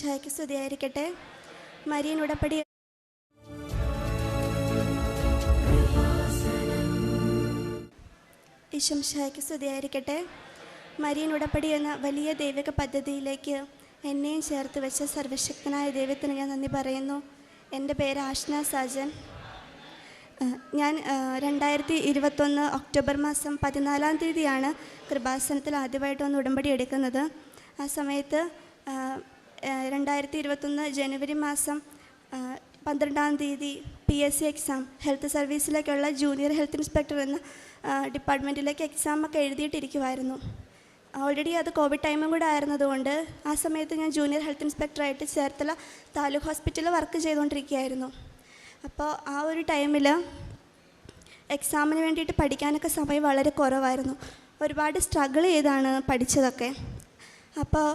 ഈശോമിശിഹായ്ക്ക് സ്തുതിയായിരിക്കട്ടെ. മരിയൻ ഉടമ്പടി ഈശോമിശിഹായ്ക്ക് സ്തുതിയായിരിക്കട്ടെ. മരിയൻ ഉടമ്പടി എന്ന വലിയ ദൈവിക പദ്ധതിയിലേക്ക് എന്നെയും ചേർത്ത് വെച്ച സർവശക്തനായ ദൈവത്തിന് ഞാൻ നന്ദി പറയുന്നു. എൻ്റെ പേര് ആഷ്ന സാജൻ. ഞാൻ 2021 ഒക്ടോബർ മാസം 14-ാം തീയതിയാണ് കൃപാസനത്തിൽ ആദ്യമായിട്ട് ഒന്ന് ഉടമ്പടി എടുക്കുന്നത്. ആ സമയത്ത് 2021 ജനുവരി മാസം 12-ാം തീയതി PSC എക്സാം, ഹെൽത്ത് സർവീസിലേക്കുള്ള ജൂനിയർ ഹെൽത്ത് ഇൻസ്പെക്ടർ എന്ന ഡിപ്പാർട്ട്മെൻറ്റിലേക്ക് എക്സാമൊക്കെ എഴുതിയിട്ടിരിക്കുമായിരുന്നു. ഓൾറെഡി അത് കോവിഡ് ടൈമും കൂടെ ആയിരുന്നതുകൊണ്ട് ആ സമയത്ത് ഞാൻ ജൂനിയർ ഹെൽത്ത് ഇൻസ്പെക്ടറായിട്ട് ചേർത്തല താലൂക്ക് ഹോസ്പിറ്റലിൽ വർക്ക് ചെയ്തുകൊണ്ടിരിക്കുകയായിരുന്നു. അപ്പോൾ ആ ഒരു ടൈമിൽ എക്സാമിന് വേണ്ടിയിട്ട് പഠിക്കാനൊക്കെ സമയം വളരെ കുറവായിരുന്നു. ഒരുപാട് സ്ട്രഗിൾ ചെയ്താണ് പഠിച്ചതൊക്കെ. അപ്പോൾ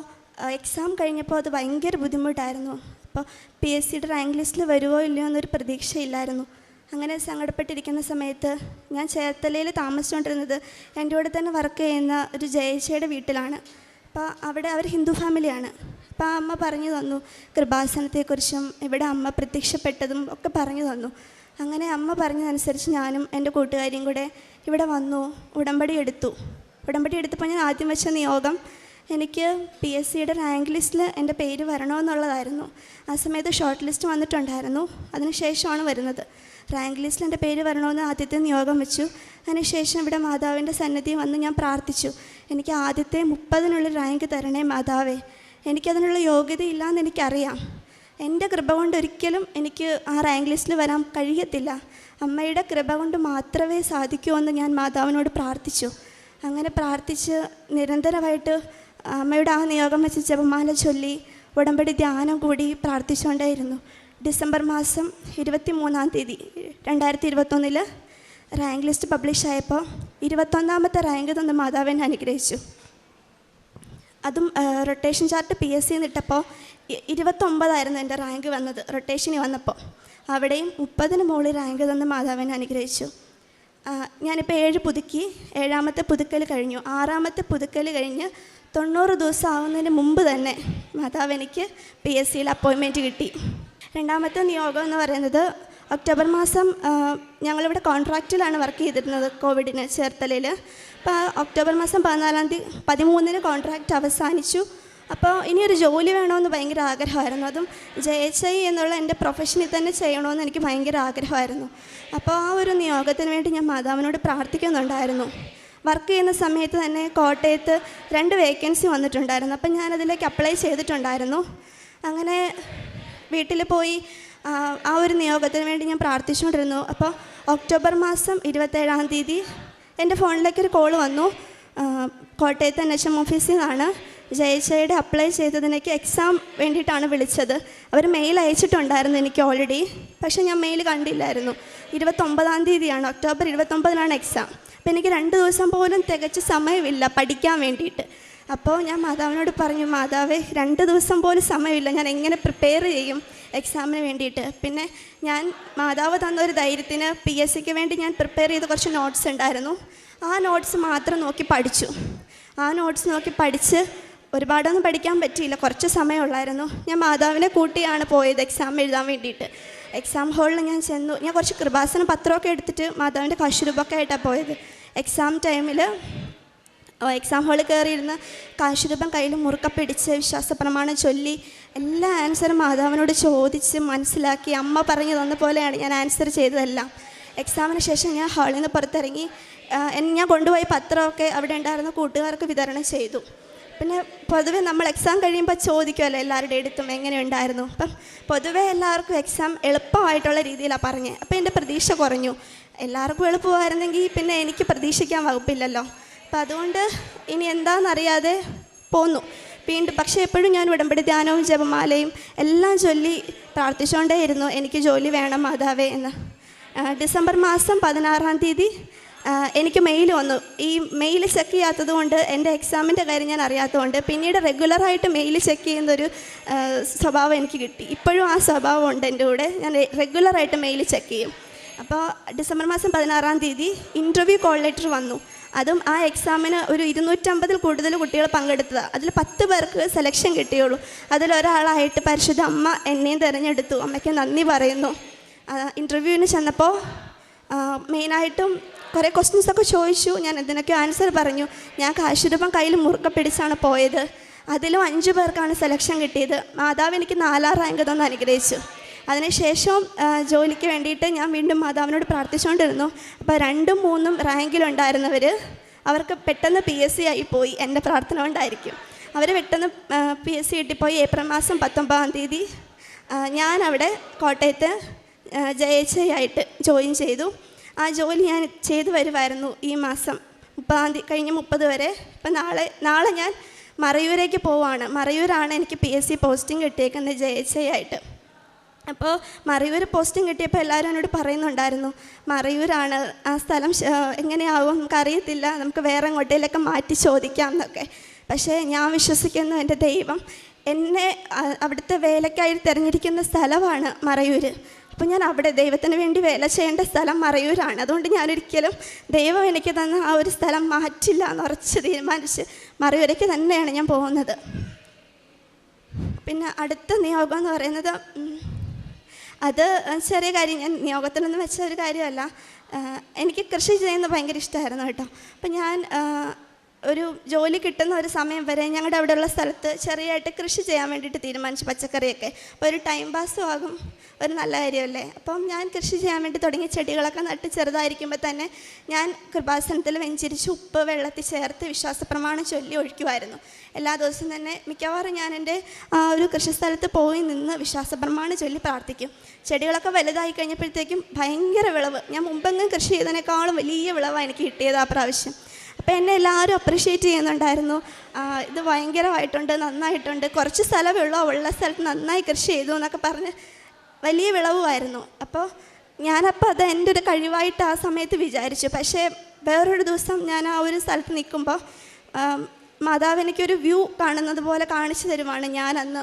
എക്സാം കഴിഞ്ഞപ്പോൾ അത് ഭയങ്കര ബുദ്ധിമുട്ടായിരുന്നു. അപ്പോൾ PSCയുടെ റാങ്ക് ലിസ്റ്റിൽ വരുമോ ഇല്ലയോ എന്നൊരു പ്രതീക്ഷയില്ലായിരുന്നു. അങ്ങനെ സങ്കടപ്പെട്ടിരിക്കുന്ന സമയത്ത് ഞാൻ ചേർത്തലയിൽ താമസിച്ചുകൊണ്ടിരുന്നത് എൻ്റെ കൂടെ തന്നെ വർക്ക് ചെയ്യുന്ന ഒരു ജയച്ചയുടെ വീട്ടിലാണ്. അപ്പോൾ അവിടെ അവർ ഹിന്ദു ഫാമിലിയാണ്. അപ്പോൾ അമ്മ പറഞ്ഞു തന്നു കൃപാസനത്തെക്കുറിച്ചും ഇവിടെ അമ്മ പ്രത്യക്ഷപ്പെട്ടതും ഒക്കെ പറഞ്ഞു തന്നു. അങ്ങനെ അമ്മ പറഞ്ഞതനുസരിച്ച് ഞാനും എൻ്റെ കൂട്ടുകാരിയും കൂടെ ഇവിടെ വന്നു, ഉടമ്പടി എടുത്തപ്പോൾ ഞാൻ ആദ്യം വെച്ച നിയോഗം എനിക്ക് PSCയുടെ റാങ്ക് ലിസ്റ്റിൽ എൻ്റെ പേര് വരണമെന്നുള്ളതായിരുന്നു. ആ സമയത്ത് ഷോർട്ട് ലിസ്റ്റ് വന്നിട്ടുണ്ടായിരുന്നു, അതിനുശേഷമാണ് വരുന്നത്. റാങ്ക് ലിസ്റ്റിൽ എൻ്റെ പേര് വരണമെന്ന് ആദ്യത്തെ നിയോഗം വെച്ചു. അതിനുശേഷം ഇവിടെ മാതാവിൻ്റെ സന്നിധി വന്ന് ഞാൻ പ്രാർത്ഥിച്ചു, എനിക്ക് ആദ്യത്തെ 30-നുള്ളിൽ റാങ്ക് തരണേ മാതാവേ, എനിക്കതിനുള്ള യോഗ്യതയില്ലാന്ന് എനിക്കറിയാം. എൻ്റെ കൃപ കൊണ്ട് ഒരിക്കലും എനിക്ക് ആ റാങ്ക് ലിസ്റ്റിൽ വരാൻ കഴിയത്തില്ല, അമ്മയുടെ കൃപ കൊണ്ട് മാത്രമേ സാധിക്കുമെന്ന് ഞാൻ മാതാവിനോട് പ്രാർത്ഥിച്ചു. അങ്ങനെ പ്രാർത്ഥിച്ച് നിരന്തരമായിട്ട് അമ്മയുടെ ആ നിയോഗം വെച്ച് ജപമാല ചൊല്ലി ഉടമ്പടി ധ്യാനം കൂടി പ്രാർത്ഥിച്ചുകൊണ്ടേയിരുന്നു. ഡിസംബർ മാസം 23-ാം തീയതി 2021 റാങ്ക് ലിസ്റ്റ് പബ്ലിഷ് ആയപ്പോൾ 21ാമത്തെ റാങ്ക് തന്ന് മാതാവിനെ അനുഗ്രഹിച്ചു. അതും റൊട്ടേഷൻ ചാർട്ട് PSC ഇട്ടപ്പോൾ 29 എൻ്റെ റാങ്ക് വന്നത്. റൊട്ടേഷന് വന്നപ്പോൾ അവിടെയും 30-ന് മുകളിൽ റാങ്ക് തന്ന് മാതാവിനെ അനുഗ്രഹിച്ചു. ഞാനിപ്പോൾ 7 പുതുക്കി, 7ാമത്തെ പുതുക്കൽ കഴിഞ്ഞു. 6ാമത്തെ പുതുക്കൽ കഴിഞ്ഞ് 90 ദിവസം ആവുന്നതിന് മുമ്പ് തന്നെ മാതാവ് എനിക്ക് PSCയിൽ അപ്പോയിൻമെൻറ്റ് കിട്ടി. രണ്ടാമത്തെ നിയോഗം എന്ന് പറയുന്നത് ഒക്ടോബർ മാസം ഞങ്ങളിവിടെ കോൺട്രാക്റ്റിലാണ് വർക്ക് ചെയ്തിരുന്നത് കോവിഡിന് ചേർത്തലയിൽ. അപ്പോൾ ഒക്ടോബർ മാസം 13-ന് കോൺട്രാക്റ്റ് അവസാനിച്ചു. അപ്പോൾ ഇനിയൊരു ജോലി വേണമെന്ന് ഭയങ്കര ആഗ്രഹമായിരുന്നു. അതും JHI എന്നുള്ള എൻ്റെ പ്രൊഫഷനിൽ തന്നെ ചെയ്യണമെന്ന് എനിക്ക് ഭയങ്കര ആഗ്രഹമായിരുന്നു. അപ്പോൾ ആ ഒരു നിയോഗത്തിന് വേണ്ടി ഞാൻ മാതാവിനോട് പ്രാർത്ഥിക്കുന്നുണ്ടായിരുന്നു. വർക്ക് ചെയ്യുന്ന സമയത്ത് തന്നെ കോട്ടയത്ത് 2 വേക്കൻസി വന്നിട്ടുണ്ടായിരുന്നു. അപ്പം ഞാനതിലേക്ക് അപ്ലൈ ചെയ്തിട്ടുണ്ടായിരുന്നു. അങ്ങനെ വീട്ടിൽ പോയി ആ ഒരു നിയോഗത്തിന് വേണ്ടി ഞാൻ പ്രാർത്ഥിച്ചുകൊണ്ടിരുന്നു. അപ്പോൾ ഒക്ടോബർ മാസം 27-ാം തീയതി എൻ്റെ ഫോണിലേക്കൊരു കോൾ വന്നു. കോട്ടയത്ത് NHM ഓഫീസിൽ നിന്നാണ്. JHIയുടെ അപ്ലൈ ചെയ്തതിനേക്ക് എക്സാം വേണ്ടിയിട്ടാണ് വിളിച്ചത്. അവർ മെയിൽ അയച്ചിട്ടുണ്ടായിരുന്നു എനിക്ക് ഓൾറെഡി, പക്ഷേ ഞാൻ മെയിൽ കണ്ടില്ലായിരുന്നു. 29-ാം തീയതിയാണ്, ഒക്ടോബർ 29-നാണ് എക്സാം. അപ്പോൾ എനിക്ക് 2 ദിവസം പോലും തികച്ച് സമയമില്ല പഠിക്കാൻ വേണ്ടിയിട്ട്. അപ്പോൾ ഞാൻ മാതാവിനോട് പറഞ്ഞു, മാതാവേ 2 ദിവസം പോലും സമയമില്ല, ഞാൻ എങ്ങനെ പ്രിപ്പയർ ചെയ്യും എക്സാമിന് വേണ്ടിയിട്ട്. പിന്നെ ഞാൻ മാതാവ് തന്നൊരു ധൈര്യത്തിന് PSCക്ക് വേണ്ടി ഞാൻ പ്രിപ്പയർ ചെയ്ത കുറച്ച് നോട്ട്സ് ഉണ്ടായിരുന്നു. ആ നോട്ട്സ് മാത്രം നോക്കി പഠിച്ചു. ആ നോട്ട്സ് നോക്കി പഠിച്ച് ഒരുപാടൊന്നും പഠിക്കാൻ പറ്റിയില്ല, കുറച്ച് സമയമുള്ളായിരുന്നു. ഞാൻ മാതാവിനെ കൂട്ടിയാണ് പോയത് എക്സാം എഴുതാൻ വേണ്ടിയിട്ട്. എക്സാം ഹാളിൽ ഞാൻ ചെന്നു. ഞാൻ കുറച്ച് കൃപാസന പത്രമൊക്കെ എടുത്തിട്ട് മാതാവിൻ്റെ കാശുരൂപൊക്കെ ആയിട്ടാണ് പോയത്. എക്സാം ടൈമിൽ എക്സാം ഹാളിൽ കയറിയിരുന്ന് കാശുരൂപം കയ്യിൽ മുറുക്ക പിടിച്ച് വിശ്വാസപ്രമാണം ചൊല്ലി എല്ലാ ആൻസറും മാതാവിനോട് ചോദിച്ച് മനസ്സിലാക്കി അമ്മ പറഞ്ഞു തന്ന പോലെയാണ് ഞാൻ ആൻസർ ചെയ്തതെല്ലാം. എക്സാമിന് ശേഷം ഞാൻ ഹാളിൽ നിന്ന് പുറത്തിറങ്ങി ഞാൻ കൊണ്ടുപോയി പത്രമൊക്കെ അവിടെ ഉണ്ടായിരുന്ന കൂട്ടുകാർക്ക് വിതരണം ചെയ്തു. പിന്നെ പൊതുവേ നമ്മൾ എക്സാം കഴിയുമ്പോൾ ചോദിക്കുമല്ലോ എല്ലാവരുടെ അടുത്തും എങ്ങനെയുണ്ടായിരുന്നു. അപ്പം പൊതുവേ എല്ലാവർക്കും എക്സാം എളുപ്പമായിട്ടുള്ള രീതിയിലാണ് പറഞ്ഞത്. അപ്പോൾ എൻ്റെ പ്രതീക്ഷ കുറഞ്ഞു. എല്ലാവർക്കും എളുപ്പമായിരുന്നെങ്കിൽ പിന്നെ എനിക്ക് പ്രതീക്ഷിക്കാൻ വകുപ്പില്ലല്ലോ. അപ്പം അതുകൊണ്ട് ഇനി എന്താണെന്നറിയാതെ പോന്നു വീണ്ടും. പക്ഷേ എപ്പോഴും ഞാൻ ഉടമ്പടി ധ്യാനവും ജപമാലയും എല്ലാം ചൊല്ലി പ്രാർത്ഥിച്ചുകൊണ്ടേയിരുന്നു, എനിക്ക് ജോലി വേണം മാതാവേ എന്ന്. ഡിസംബർ മാസം 16-ാം തീയതി എനിക്ക് മെയിൽ വന്നു. ഈ മെയിൽ ചെക്ക് ചെയ്യാത്തത് കൊണ്ട് എൻ്റെ എക്സാമിൻ്റെ കാര്യം ഞാൻ അറിയാത്തതുകൊണ്ട് പിന്നീട് റെഗുലറായിട്ട് മെയിൽ ചെക്ക് ചെയ്യുന്നൊരു സ്വഭാവം എനിക്ക് കിട്ടി. ഇപ്പോഴും ആ സ്വഭാവം ഉണ്ട് എൻ്റെ കൂടെ. ഞാൻ റെഗുലറായിട്ട് മെയിൽ ചെക്ക് ചെയ്യും. അപ്പോൾ ഡിസംബർ മാസം 16-ാം തീയതി ഇൻ്റർവ്യൂ കോൾ ലെറ്റർ വന്നു. അതും ആ എക്സാമിന് ഒരു 250 കൂടുതൽ കുട്ടികൾ പങ്കെടുത്തതാണ്. അതിൽ 10 പേർക്ക് സെലക്ഷൻ കിട്ടിയുള്ളൂ. അതിലൊരാളായിട്ട് പരിശുദ്ധ അമ്മ എന്നെയും തിരഞ്ഞെടുത്തു. അമ്മയ്ക്ക് നന്ദി പറയുന്നു. ഇൻ്റർവ്യൂവിന് ചെന്നപ്പോൾ മെയിനായിട്ടും കുറേ ക്വസ്റ്റ്യൻസൊക്കെ ചോദിച്ചു. ഞാൻ ഇതിനൊക്കെ ആൻസർ പറഞ്ഞു. ഞാൻ കാശുരൂപം കയ്യിൽ മുറുക്കെ പിടിച്ചാണ് പോയത്. അതിലും 5 പേർക്കാണ് സെലക്ഷൻ കിട്ടിയത്. മാതാവ് എനിക്ക് 4ാം റാങ്ക് തന്ന് അനുഗ്രഹിച്ചു. അതിനുശേഷം ജോലിക്ക് വേണ്ടിയിട്ട് ഞാൻ വീണ്ടും മാതാവിനോട് പ്രാർത്ഥിച്ചുകൊണ്ടിരുന്നു. അപ്പോൾ 2ഉം 3ഉം റാങ്കിലുണ്ടായിരുന്നവർ അവർക്ക് പെട്ടെന്ന് PSC ആയിപ്പോയി. എൻ്റെ പ്രാർത്ഥന കൊണ്ടായിരിക്കും. അവർ പെട്ടെന്ന് PSC കിട്ടിപ്പോയി. ഏപ്രിൽ മാസം 19-ാം തീയതി ഞാനവിടെ കോട്ടയത്ത് JHI ജോയിൻ ചെയ്തു. ആ ജോലി ഞാൻ ചെയ്തു വരുമായിരുന്നു. ഈ മാസം 30-ാം തീയതി കഴിഞ്ഞ് 30 വരെ. ഇപ്പം നാളെ ഞാൻ മറയൂരേക്ക് പോവുകയാണ്. മറയൂരാണ് എനിക്ക് PSC പോസ്റ്റിംഗ് കിട്ടിയേക്കുന്നത് JHI. അപ്പോൾ മറയൂർ പോസ്റ്റിംഗ് കിട്ടിയപ്പോൾ എല്ലാവരും എന്നോട് പറയുന്നുണ്ടായിരുന്നു, മറയൂരാണ് ആ സ്ഥലം, എങ്ങനെയാവും നമുക്കറിയത്തില്ല, നമുക്ക് വേറെ എങ്ങോട്ടേലൊക്കെ മാറ്റി ചോദിക്കാം എന്നൊക്കെ. പക്ഷേ ഞാൻ വിശ്വസിക്കുന്നു എൻ്റെ ദൈവം എന്നെ അവിടുത്തെ വേലയ്ക്കായി തിരഞ്ഞെടുക്കുന്ന സ്ഥലമാണ് മറയൂർ. അപ്പോൾ ഞാൻ അവിടെ ദൈവത്തിന് വേണ്ടി വേല ചെയ്യേണ്ട സ്ഥലം മറയൂരാണ്. അതുകൊണ്ട് ഞാനൊരിക്കലും ദൈവം എനിക്ക് തന്ന ആ ഒരു സ്ഥലം മാറ്റില്ല എന്ന് ഉറച്ച് തീരുമാനിച്ച് മറയൂരേക്ക് തന്നെയാണ് ഞാൻ പോകുന്നത്. പിന്നെ അടുത്ത നിയോഗം എന്ന് പറയുന്നത് അത് ചെറിയ കാര്യം, ഞാൻ നിയോഗത്തിലൊന്നും വെച്ച ഒരു കാര്യമല്ല. എനിക്ക് കൃഷി ചെയ്യുന്നത് ഭയങ്കര ഇഷ്ടമായിരുന്നു കേട്ടോ. അപ്പം ഞാൻ ഒരു ജോലി കിട്ടുന്ന ഒരു സമയം വരെ ഞങ്ങളുടെ അവിടെയുള്ള സ്ഥലത്ത് ചെറിയായിട്ട് കൃഷി ചെയ്യാൻ വേണ്ടിയിട്ട് തീരുമാനിച്ചു, പച്ചക്കറിയൊക്കെ. അപ്പോൾ ഒരു ടൈം പാസ്സും ആകും, ഒരു നല്ല കാര്യമല്ലേ. അപ്പം ഞാൻ കൃഷി ചെയ്യാൻ വേണ്ടി തുടങ്ങി. ചെടികളൊക്കെ നട്ട് ചെറുതായിരിക്കുമ്പോൾ തന്നെ ഞാൻ കൃപാസനത്തിൽ വെഞ്ചരിച്ച് ഉപ്പ് വെള്ളത്തിൽ ചേർത്ത് വിശ്വാസപ്രമാണം ചൊല്ലി ഒഴിക്കുമായിരുന്നു. എല്ലാ ദിവസവും തന്നെ മിക്കവാറും ഞാൻ എൻ്റെ ആ ഒരു കൃഷിസ്ഥലത്ത് പോയി നിന്ന് വിശ്വാസപ്രമാണം ചൊല്ലി പ്രാർത്ഥിക്കും. ചെടികളൊക്കെ വലുതായി കഴിഞ്ഞപ്പോഴത്തേക്കും ഭയങ്കര വിളവ്, ഞാൻ മുമ്പെങ്ങും കൃഷി ചെയ്തതിനേക്കാളും വലിയ വിളവാണ് എനിക്ക് കിട്ടിയത് ആ പ്രാവശ്യം. അപ്പോൾ എന്നെ എല്ലാവരും അപ്രിഷ്യേറ്റ് ചെയ്യുന്നുണ്ടായിരുന്നു. ഇത് ഭയങ്കരമായിട്ടുണ്ട്, നന്നായിട്ടുണ്ട്, കുറച്ച് സ്ഥലമേ ഉള്ളൂ, ഉള്ള സ്ഥലത്ത് നന്നായി കൃഷി ചെയ്തു എന്നൊക്കെ പറഞ്ഞ് വലിയ വിളവുമായിരുന്നു. അപ്പോൾ ഞാനപ്പോൾ അത് എൻ്റെ ഒരു കഴിവായിട്ട് ആ സമയത്ത് വിചാരിച്ചു. പക്ഷേ വേറൊരു ദിവസം ഞാൻ ആ ഒരു സ്ഥലത്ത് നിൽക്കുമ്പോൾ മാതാവ് എനിക്കൊരു വ്യൂ കാണുന്നത് പോലെ കാണിച്ചു തരുവാണ്. ഞാൻ അന്ന്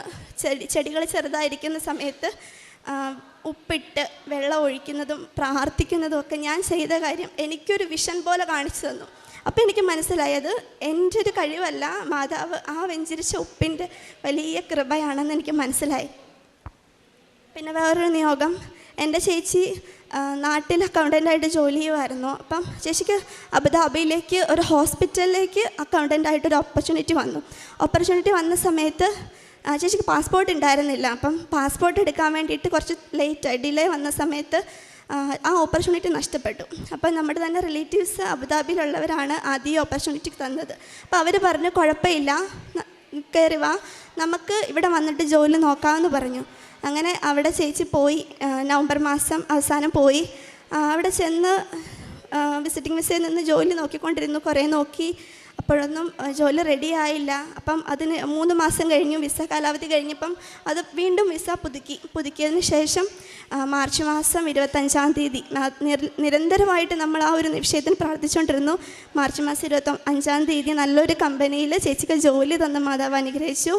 ചെടികൾ ചെറുതായിരിക്കുന്ന സമയത്ത് ഉപ്പിട്ട് വെള്ളം ഒഴിക്കുന്നതും പ്രാർത്ഥിക്കുന്നതും ഒക്കെ ഞാൻ ചെയ്ത കാര്യം എനിക്കൊരു വിഷൻ പോലെ കാണിച്ചു തന്നു. അപ്പോൾ എനിക്ക് മനസ്സിലായത് എൻ്റെ ഒരു കഴിവല്ല, മാതാവ് ആ വെഞ്ചരിച്ച ഉപ്പിൻ്റെ വലിയ കൃപയാണെന്ന് എനിക്ക് മനസ്സിലായി. പിന്നെ വേറൊരു നിയോഗം, എൻ്റെ ചേച്ചി നാട്ടിൽ അക്കൗണ്ടൻ്റായിട്ട് ജോലി ചെയ്യുമായിരുന്നു. അപ്പം ചേച്ചിക്ക് അബുദാബിയിലേക്ക് ഒരു ഹോസ്പിറ്റലിലേക്ക് അക്കൗണ്ടൻ്റായിട്ടൊരു ഓപ്പർച്യൂണിറ്റി വന്ന സമയത്ത് ചേച്ചിക്ക് പാസ്പോർട്ട് ഉണ്ടായിരുന്നില്ല. അപ്പം പാസ്പോർട്ട് എടുക്കാൻ വേണ്ടിയിട്ട് കുറച്ച് ഡിലേ വന്ന സമയത്ത് ആ ഓപ്പർച്യൂണിറ്റി നഷ്ടപ്പെട്ടു. അപ്പോൾ നമ്മുടെ തന്നെ റിലേറ്റീവ്സ് അബുദാബിയിലുള്ളവരാണ് ആദ്യം ഓപ്പർച്യൂണിറ്റി തന്നത്. അപ്പോൾ അവർ പറഞ്ഞു, കുഴപ്പമില്ല, കയറി വാ, നമുക്ക് ഇവിടെ വന്നിട്ട് ജോലി നോക്കാമെന്ന് പറഞ്ഞു. അങ്ങനെ അവിടെ ചേച്ചി പോയി. നവംബർ മാസം അവസാനം പോയി. അവിടെ ചെന്ന് വിസിറ്റിംഗ് വിസയിൽ നിന്ന് ജോലി നോക്കിക്കൊണ്ടിരുന്നു. കുറേ നോക്കി, അപ്പോഴൊന്നും ജോലി റെഡി ആയില്ല. അപ്പം അതിന് 3 മാസം കഴിഞ്ഞു, വിസ കാലാവധി കഴിഞ്ഞപ്പം അത് വീണ്ടും വിസ പുതുക്കിയതിന് ശേഷം മാർച്ച് മാസം 25-ാം തീയതി നിരന്തരമായിട്ട് നമ്മൾ ആ ഒരു വിഷയത്തിന് പ്രാർത്ഥിച്ചുകൊണ്ടിരുന്നു. മാർച്ച് മാസം 25-ാം തീയതി നല്ലൊരു കമ്പനിയിൽ ചേച്ചിക്ക് ജോലി തന്ന മാതാവ് അനുഗ്രഹിച്ചു.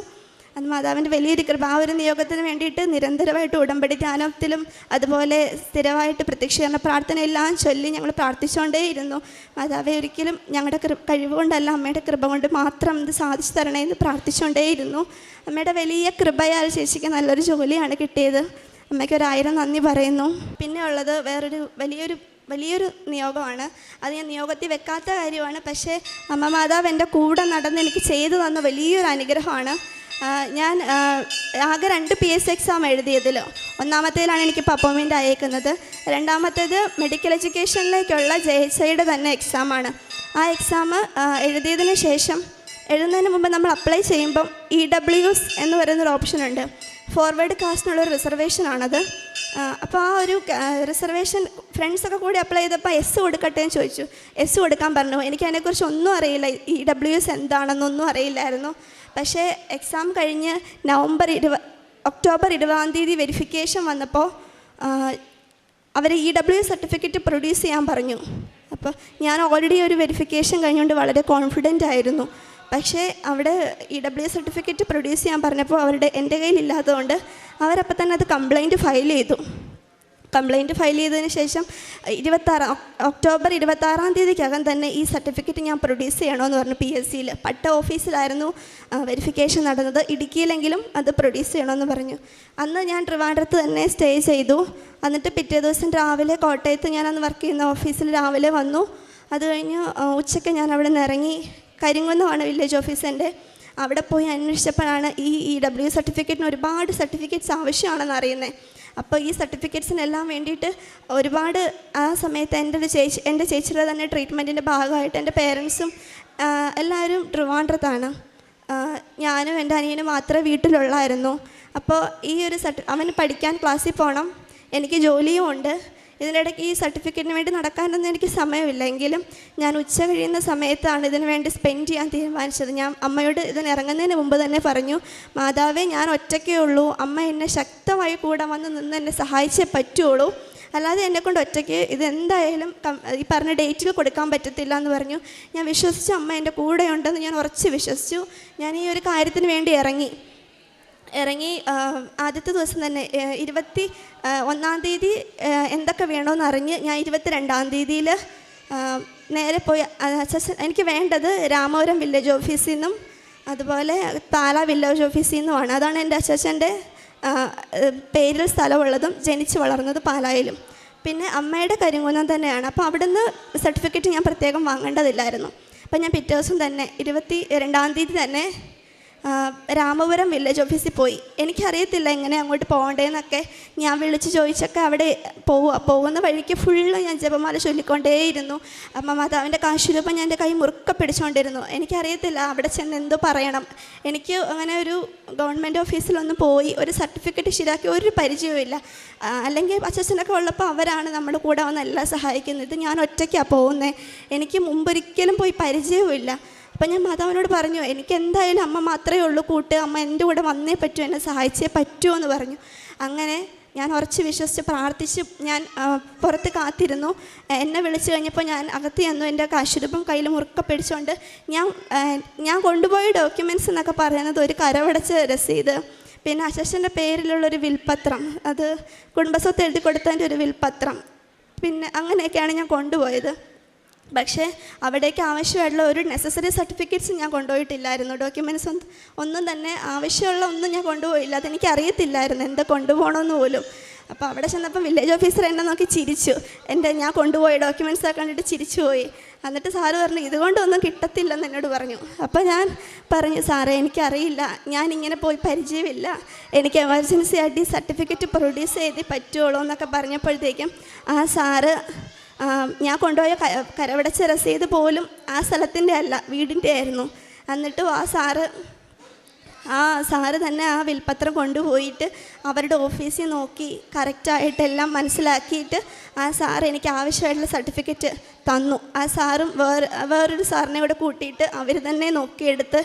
അത് മാതാവിൻ്റെ വലിയൊരു കൃപ. ആ ഒരു നിയോഗത്തിന് വേണ്ടിയിട്ട് നിരന്തരമായിട്ട് ഉടമ്പടി ധ്യാനത്തിലും അതുപോലെ സ്ഥിരമായിട്ട് പ്രത്യക്ഷീകരണ പ്രാർത്ഥനയെല്ലാം ചൊല്ലി ഞങ്ങൾ പ്രാർത്ഥിച്ചുകൊണ്ടേയിരുന്നു. മാതാവെ ഒരിക്കലും ഞങ്ങളുടെ കഴിവ് കൊണ്ടല്ല, അമ്മയുടെ കൃപ കൊണ്ട് മാത്രം ഇത് സാധിച്ചു തരണേ എന്ന് പ്രാർത്ഥിച്ചുകൊണ്ടേയിരുന്നു. അമ്മയുടെ വലിയ കൃപയാൽ ചേച്ചിക്ക് നല്ലൊരു ജോലിയാണ് കിട്ടിയത്. അമ്മയ്ക്ക് 1000 നന്ദി പറയുന്നു. പിന്നെ ഉള്ളത് വേറൊരു വലിയൊരു നിയോഗമാണ്. അത് ഞാൻ നിയോഗത്തിൽ വെക്കാത്ത കാര്യമാണ്. പക്ഷേ അമ്മ മാതാവ് എൻ്റെ കൂടെ നടന്ന് എനിക്ക് ചെയ്തു തന്ന വലിയൊരു അനുഗ്രഹമാണ്. ഞാൻ ആകെ 2 PSC എക്സാം എഴുതിയതിൽ ഒന്നാമത്തേലാണ് എനിക്കിപ്പോൾ അപ്പോയിൻമെൻ്റ് അയക്കുന്നത്. രണ്ടാമത്തേത് മെഡിക്കൽ എഡ്യൂക്കേഷനിലേക്കുള്ള JHIയുടെ തന്നെ എക്സാമാണ്. ആ എക്സാം എഴുതിയതിന് ശേഷം, എഴുതുന്നതിന് മുമ്പ് നമ്മൾ അപ്ലൈ ചെയ്യുമ്പം EWS എന്ന് പറയുന്നൊരു ഓപ്ഷനുണ്ട്. ഫോർവേഡ് കാസ്റ്റിനുള്ളൊരു റിസർവേഷനാണത്. അപ്പോൾ ആ ഒരു റിസർവേഷൻ ഫ്രണ്ട്സൊക്കെ കൂടി അപ്ലൈ ചെയ്തപ്പോൾ S കൊടുക്കട്ടെ എന്ന് ചോദിച്ചു. S കൊടുക്കാൻ പറഞ്ഞു. എനിക്ക് അതിനെക്കുറിച്ച് ഒന്നും അറിയില്ല, EWS എന്താണെന്നൊന്നും അറിയില്ലായിരുന്നു. പക്ഷേ എക്സാം കഴിഞ്ഞ് ഒക്ടോബർ 20-ാം തീയതി വെരിഫിക്കേഷൻ വന്നപ്പോൾ അവർ EWS സർട്ടിഫിക്കറ്റ് പ്രൊഡ്യൂസ് ചെയ്യാൻ പറഞ്ഞു. അപ്പോൾ ഞാൻ ഓൾറെഡി ഒരു വെരിഫിക്കേഷൻ കഴിഞ്ഞുകൊണ്ട് വളരെ കോൺഫിഡൻ്റ് ആയിരുന്നു. പക്ഷേ അവിടെ EWS സർട്ടിഫിക്കറ്റ് പ്രൊഡ്യൂസ് ചെയ്യാൻ പറഞ്ഞപ്പോൾ എൻ്റെ കയ്യിലില്ലാത്തതുകൊണ്ട് അവരപ്പോൾ തന്നെ അത് കംപ്ലൈൻറ്റ് ഫയൽ ചെയ്തു. കംപ്ലയിൻറ്റ് ഫയൽ ചെയ്തതിന് ശേഷം ഒക്ടോബർ 26 തന്നെ ഈ സർട്ടിഫിക്കറ്റ് ഞാൻ പ്രൊഡ്യൂസ് ചെയ്യണമെന്ന് പറഞ്ഞു. PSCയിൽ പട്ട ഓഫീസിലായിരുന്നു വെരിഫിക്കേഷൻ നടന്നത്. ഇടുക്കിയിലെങ്കിലും അത് പ്രൊഡ്യൂസ് ചെയ്യണമെന്ന് പറഞ്ഞു. അന്ന് ഞാൻ ട്രിവാൻഡ്രത്ത് തന്നെ സ്റ്റേ ചെയ്തു. എന്നിട്ട് പിറ്റേ ദിവസം രാവിലെ കോട്ടയത്ത് ഞാനന്ന് വർക്ക് ചെയ്യുന്ന ഓഫീസിൽ രാവിലെ വന്നു. അത് കഴിഞ്ഞ് ഉച്ചയ്ക്ക് ഞാൻ അവിടെ നിന്ന് ഇറങ്ങി. കരിങ്കുന്നമാണ് വില്ലേജ് ഓഫീസ് എൻ്റെ. അവിടെ പോയി അന്വേഷിച്ചപ്പോഴാണ് ഈ EW സർട്ടിഫിക്കറ്റിന് ഒരുപാട് സർട്ടിഫിക്കറ്റ്സ് ആവശ്യമാണെന്ന് അറിയുന്നത്. അപ്പോൾ ഈ സർട്ടിഫിക്കറ്റ്സിനെല്ലാം വേണ്ടിയിട്ട് ഒരുപാട് ആ സമയത്ത് എൻ്റെ ചേച്ചിയുടെ തന്നെ ട്രീറ്റ്മെൻറ്റിൻ്റെ ഭാഗമായിട്ട് എൻ്റെ പേരൻസും എല്ലാവരും ട്രിവാൻഡ്രത്താണ്. ഞാനും എൻ്റെ അനിയനും മാത്രമേ വീട്ടിലുള്ളായിരുന്നു. അപ്പോൾ ഈ ഒരു അവന് പഠിക്കാൻ ക്ലാസ്സിൽ പോകണം, എനിക്ക് ജോലിയും ഉണ്ട്. ഇതിനിടയ്ക്ക് ഈ സർട്ടിഫിക്കറ്റിന് വേണ്ടി നടക്കാനൊന്നും എനിക്ക് സമയമില്ല. എങ്കിലും ഞാൻ ഉച്ച കഴിയുന്ന സമയത്താണ് ഇതിന് വേണ്ടി സ്പെൻഡ് ചെയ്യാൻ തീരുമാനിച്ചത്. ഞാൻ അമ്മയോട് ഇതിനിറങ്ങുന്നതിന് മുമ്പ് തന്നെ പറഞ്ഞു, മാതാവേ ഞാൻ ഒറ്റയ്ക്കേ ഉള്ളൂ, അമ്മ എന്നെ ശക്തമായി കൂടെ വന്ന് നിന്ന് എന്നെ സഹായിച്ചേ പറ്റുള്ളൂ, അല്ലാതെ എന്നെക്കൊണ്ട് ഒറ്റയ്ക്ക് ഇതെന്തായാലും ഈ പറഞ്ഞ ഡേറ്റിൽ കൊടുക്കാൻ പറ്റത്തില്ല എന്ന് പറഞ്ഞു. ഞാൻ വിശ്വസിച്ചു, അമ്മ എൻ്റെ കൂടെ ഉണ്ടെന്ന് ഞാൻ ഉറച്ച് വിശ്വസിച്ചു. ഞാൻ ഈ ഒരു കാര്യത്തിന് വേണ്ടി ഇറങ്ങി. ആദ്യത്തെ ദിവസം തന്നെ 21-ാം തീയതി എന്തൊക്കെ വേണമെന്ന് അറിഞ്ഞ് ഞാൻ 22-ാം തീയതിയിൽ നേരെ പോയി എനിക്ക് വേണ്ടത് രാമപുരം വില്ലേജ് ഓഫീസിൽ നിന്നും അതുപോലെ പാലാ വില്ലേജ് ഓഫീസിൽ നിന്നുമാണ്. അതാണ് എൻ്റെ അച്ഛൻ്റെ പേരിൽ സ്ഥലമുള്ളതും ജനിച്ച് വളർന്നത് പാലായിലും. പിന്നെ അമ്മയുടെ കരിങ്കുന്നം തന്നെയാണ്. അപ്പോൾ അവിടുന്ന് സർട്ടിഫിക്കറ്റ് ഞാൻ പ്രത്യേകം വാങ്ങേണ്ടതില്ലായിരുന്നു. അപ്പം ഞാൻ പിറ്റേ ദിവസം തന്നെ 22-ാം തീയതി തന്നെ രാമപുരം വില്ലേജ് ഓഫീസിൽ പോയി. എനിക്കറിയത്തില്ല എങ്ങനെ അങ്ങോട്ട് പോകേണ്ടതെന്നൊക്കെ. ഞാൻ വിളിച്ച് ചോദിച്ചൊക്കെ അവിടെ പോകുന്ന വഴിക്ക് ഫുള്ള് ഞാൻ ജപമാല ചൊല്ലിക്കൊണ്ടേയിരുന്നു. മാതാവിൻ്റെ കാശുരൂപം ഞാൻ എൻ്റെ കൈ മുറുക്ക പിടിച്ചുകൊണ്ടിരുന്നു. എനിക്കറിയത്തില്ല അവിടെ ചെന്ന് എന്തോ പറയണം. എനിക്ക് അങ്ങനെ ഒരു ഗവൺമെൻറ് ഓഫീസിലൊന്നും പോയി ഒരു സർട്ടിഫിക്കറ്റ് ശരിയാക്കി ഒരു പരിചയവുമില്ല. അല്ലെങ്കിൽ അച്ഛനൊക്കെ ഉള്ളപ്പോൾ അവരാണ് നമ്മുടെ കൂടെ വന്ന് എല്ലാം സഹായിക്കുന്നത്. ഞാൻ ഒറ്റയ്ക്കാണ് പോകുന്നത്. എനിക്ക് മുമ്പൊരിക്കലും പോയി പരിചയവുമില്ല. അപ്പം ഞാൻ മാതാവിനോട് പറഞ്ഞു, എനിക്ക് എന്തായാലും അമ്മ മാത്രമേ ഉള്ളൂ കൂട്ട്, അമ്മ എൻ്റെ കൂടെ വന്നേ പറ്റൂ, എന്നെ സഹായിച്ചേ പറ്റുമോ എന്ന് പറഞ്ഞു. അങ്ങനെ ഞാൻ ഉറച്ച് വിശ്വസിച്ച് പ്രാർത്ഥിച്ച് ഞാൻ പുറത്ത് കാത്തിരുന്നു. എന്നെ വിളിച്ചു കഴിഞ്ഞപ്പോൾ ഞാൻ അകത്ത് ചെന്നു. എൻ്റെ കാശുരൂപം കയ്യിൽ മുറുക്ക പിടിച്ചുകൊണ്ട് ഞാൻ കൊണ്ടുപോയ ഡോക്യുമെൻറ്റ്സ് എന്നൊക്കെ പറയുന്നത് ഒരു കരവടച്ച രസീത്, പിന്നെ അച്ഛൻ്റെ പേരിലുള്ളൊരു വിൽപ്പത്രം, അത് കുടുംബസ്വത്ത് എഴുതി കൊടുത്തതിൻ്റെ ഒരു വിൽപ്പത്രം, പിന്നെ അങ്ങനെയൊക്കെയാണ് ഞാൻ കൊണ്ടുപോയത്. പക്ഷേ അവിടേക്ക് ആവശ്യമായിട്ടുള്ള ഒരു നെസസറി സർട്ടിഫിക്കറ്റ്സ് ഞാൻ കൊണ്ടുപോയിട്ടില്ലായിരുന്നു. ഡോക്യുമെൻറ്റ്സ് ഒന്നും തന്നെ ആവശ്യമുള്ള ഒന്നും ഞാൻ കൊണ്ടുപോയില്ല. അതെനിക്ക് അറിയത്തില്ലായിരുന്നു എന്താ കൊണ്ടുപോകണമെന്ന് പോലും. അപ്പോൾ അവിടെ ചെന്നപ്പോൾ വില്ലേജ് ഓഫീസർ എന്നെ നോക്കി ചിരിച്ചു. ഞാൻ കൊണ്ടുപോയി ഡോക്യുമെൻറ്റ്സൊക്കെ കണ്ടിട്ട് ചിരിച്ചു പോയി. എന്നിട്ട് സാറ് പറഞ്ഞു, ഇതുകൊണ്ടൊന്നും കിട്ടത്തില്ലെന്ന് എന്നോട് പറഞ്ഞു. അപ്പോൾ ഞാൻ പറഞ്ഞു, സാറേ എനിക്കറിയില്ല, ഞാനിങ്ങനെ പോയി പരിചയമില്ല, എനിക്ക് എമർജൻസി ആയിട്ട് ഈ സർട്ടിഫിക്കറ്റ് പ്രൊഡ്യൂസ് ചെയ്തേ പറ്റുള്ളൂ എന്നൊക്കെ പറഞ്ഞപ്പോഴത്തേക്കും ആ സാറ് ഞാൻ കൊണ്ടുപോയ കരവടച്ച രസീത് പോലും ആ സ്ഥലത്തിൻ്റെ അല്ല, വീടിൻ്റെ ആയിരുന്നു. എന്നിട്ടും ആ സാറ് തന്നെ ആ വിൽപ്പത്രം കൊണ്ടുപോയിട്ട് അവരുടെ ഓഫീസിൽ നോക്കി കറക്റ്റായിട്ടെല്ലാം മനസ്സിലാക്കിയിട്ട് ആ സാറ് എനിക്ക് ആവശ്യമായിട്ടുള്ള സർട്ടിഫിക്കറ്റ് തന്നു. ആ സാറും വേറൊരു സാറിനെ കൂടെ കൂട്ടിയിട്ട് അവർ തന്നെ നോക്കിയെടുത്ത്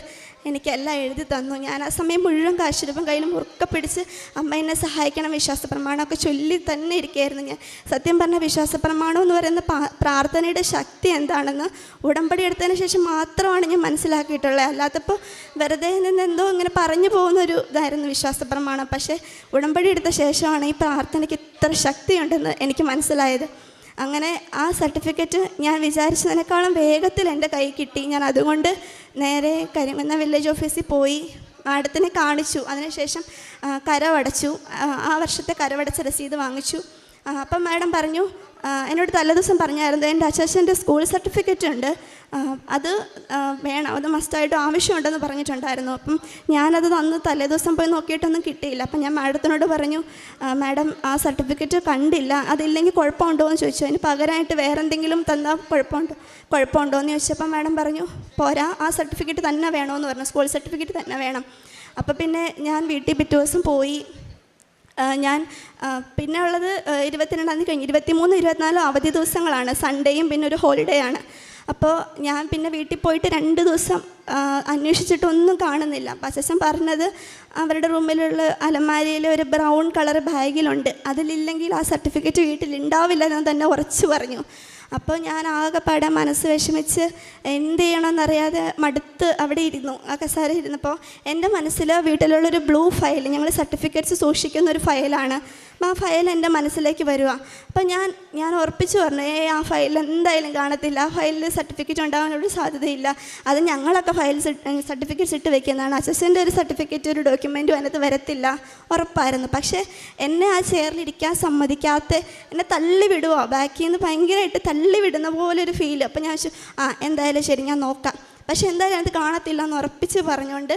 എനിക്കെല്ലാം എഴുതി തന്നു. ഞാൻ ആ സമയം മുഴുവൻ കാശുരൂപം കയ്യിൽ മുറുക്ക പിടിച്ച് അമ്മ എന്നെ സഹായിക്കണം, വിശ്വാസ പ്രമാണമൊക്കെ ചൊല്ലി തന്നെ ഇരിക്കുകയായിരുന്നു ഞാൻ. സത്യം പറഞ്ഞ വിശ്വാസ പ്രമാണം എന്ന് പറയുന്ന പ്രാർത്ഥനയുടെ ശക്തി എന്താണെന്ന് ഉടമ്പടി എടുത്തതിന് ശേഷം മാത്രമാണ് ഞാൻ മനസ്സിലാക്കിയിട്ടുള്ളത്. അല്ലാത്തപ്പോൾ വെറുതെ നിന്ന് എന്തോ ഇങ്ങനെ പറഞ്ഞു പോകുന്നൊരു ഇതായിരുന്നു വിശ്വാസ പ്രമാണം. പക്ഷേ ഉടമ്പടി എടുത്ത ശേഷമാണ് ഈ പ്രാർത്ഥനയ്ക്ക് ഇത്ര ശക്തിയുണ്ടെന്ന് എനിക്ക് മനസ്സിലായത്. അങ്ങനെ ആ സർട്ടിഫിക്കറ്റ് ഞാൻ വിചാരിച്ചതിനേക്കാളും വേഗത്തിൽ എൻ്റെ കൈ കിട്ടി. ഞാൻ അതുകൊണ്ട് നേരെ കരിമന്ന വില്ലേജ് ഓഫീസിൽ പോയി മാഡത്തിനെ കാണിച്ചു. അതിനുശേഷം കരവടച്ചു. ആ വർഷത്തെ കരവടച്ച രസീത് വാങ്ങിച്ചു. അപ്പം മാഡം പറഞ്ഞു, എന്നോട് തലേദിവസം പറഞ്ഞായിരുന്നു, എൻ്റെ അച്ഛൻ്റെ സ്കൂൾ സർട്ടിഫിക്കറ്റ് ഉണ്ട്, അത് വേണം, അത് മസ്റ്റായിട്ടും ആവശ്യമുണ്ടെന്ന് പറഞ്ഞിട്ടുണ്ടായിരുന്നു. അപ്പം ഞാനത് തന്ന് തലേദിവസം പോയി നോക്കിയിട്ടൊന്നും കിട്ടിയില്ല. അപ്പം ഞാൻ മാഡത്തിനോട് പറഞ്ഞു, മാഡം ആ സർട്ടിഫിക്കറ്റ് കണ്ടില്ല, അതില്ലെങ്കിൽ കുഴപ്പമുണ്ടോ എന്ന് ചോദിച്ചു. അതിന് പകരമായിട്ട് വേറെ എന്തെങ്കിലും തന്നാൽ കുഴപ്പമുണ്ടോ എന്ന് ചോദിച്ചപ്പോൾ മാഡം പറഞ്ഞു, പോരാ, ആ സർട്ടിഫിക്കറ്റ് തന്നെ വേണമെന്ന് പറഞ്ഞു, സ്കൂൾ സർട്ടിഫിക്കറ്റ് തന്നെ വേണം. അപ്പോൾ പിന്നെ ഞാൻ വീട്ടിൽ പിറ്റേ ദിവസം പോയി. ഞാൻ പിന്നെ ഉള്ളത് 22-ാം തീയതി കഴിഞ്ഞ് 23, 24 അവധി ദിവസങ്ങളാണ്, സൺഡേയും പിന്നെ ഒരു ഹോളിഡേ ആണ്. അപ്പോൾ ഞാൻ പിന്നെ വീട്ടിൽ പോയിട്ട് 2 ദിവസം അന്വേഷിച്ചിട്ടൊന്നും കാണുന്നില്ല. അപ്പോൾ അച്ഛൻ പറഞ്ഞത് അവരുടെ റൂമിലുള്ള അലമാരിയിൽ ഒരു ബ്രൗൺ കളർ ബാഗിലുണ്ട്, അതിലില്ലെങ്കിൽ ആ സർട്ടിഫിക്കറ്റ് വീട്ടിലുണ്ടാവില്ല എന്ന് തന്നെ ഉറച്ചു പറഞ്ഞു. അപ്പോൾ ഞാൻ ആകെപ്പാടെ മനസ്സ് വിഷമിച്ച് എന്ത് ചെയ്യണമെന്നറിയാതെ മടുത്ത് അവിടെ ഇരുന്നു, ആ കസേര ഇരുന്നപ്പോൾ എൻ്റെ മനസ്സിൽ വീട്ടിലുള്ളൊരു ബ്ലൂ ഫയൽ, ഞങ്ങൾ സർട്ടിഫിക്കറ്റ്സ് സൂക്ഷിക്കുന്ന ഒരു ഫയലാണ്, അപ്പം ആ ഫയൽ എൻ്റെ മനസ്സിലേക്ക് വരിക. അപ്പം ഞാൻ ഉറപ്പിച്ച് പറഞ്ഞു, ആ ഫയൽ എന്തായാലും കാണത്തില്ല, ആ ഫയലിൽ സർട്ടിഫിക്കറ്റ് ഉണ്ടാകാനൊരു സാധ്യതയില്ല, അത് ഞങ്ങളൊക്കെ സർട്ടിഫിക്കറ്റ്സ് ഇട്ട് വെക്കുന്നതാണ്, അച്ഛൻ്റെ ഒരു സർട്ടിഫിക്കറ്റ് ഒരു ഡോക്യുമെൻറ്റും അതിനകത്ത് വരത്തില്ല, ഉറപ്പായിരുന്നു. പക്ഷേ എന്നെ ആ ചെയറിലിരിക്കാൻ സമ്മതിക്കാത്ത, എന്നെ തള്ളി വിടുക, ബാക്കിൽ നിന്ന് ഭയങ്കരമായിട്ട് തള്ളി വിടുന്ന പോലെ ഒരു ഫീൽ. അപ്പം ഞാൻ വെച്ചു, എന്തായാലും ശരി, ഞാൻ നോക്കാം, പക്ഷെ എന്തായാലും അത് കാണത്തില്ല എന്ന് ഉറപ്പിച്ച് പറഞ്ഞുകൊണ്ട്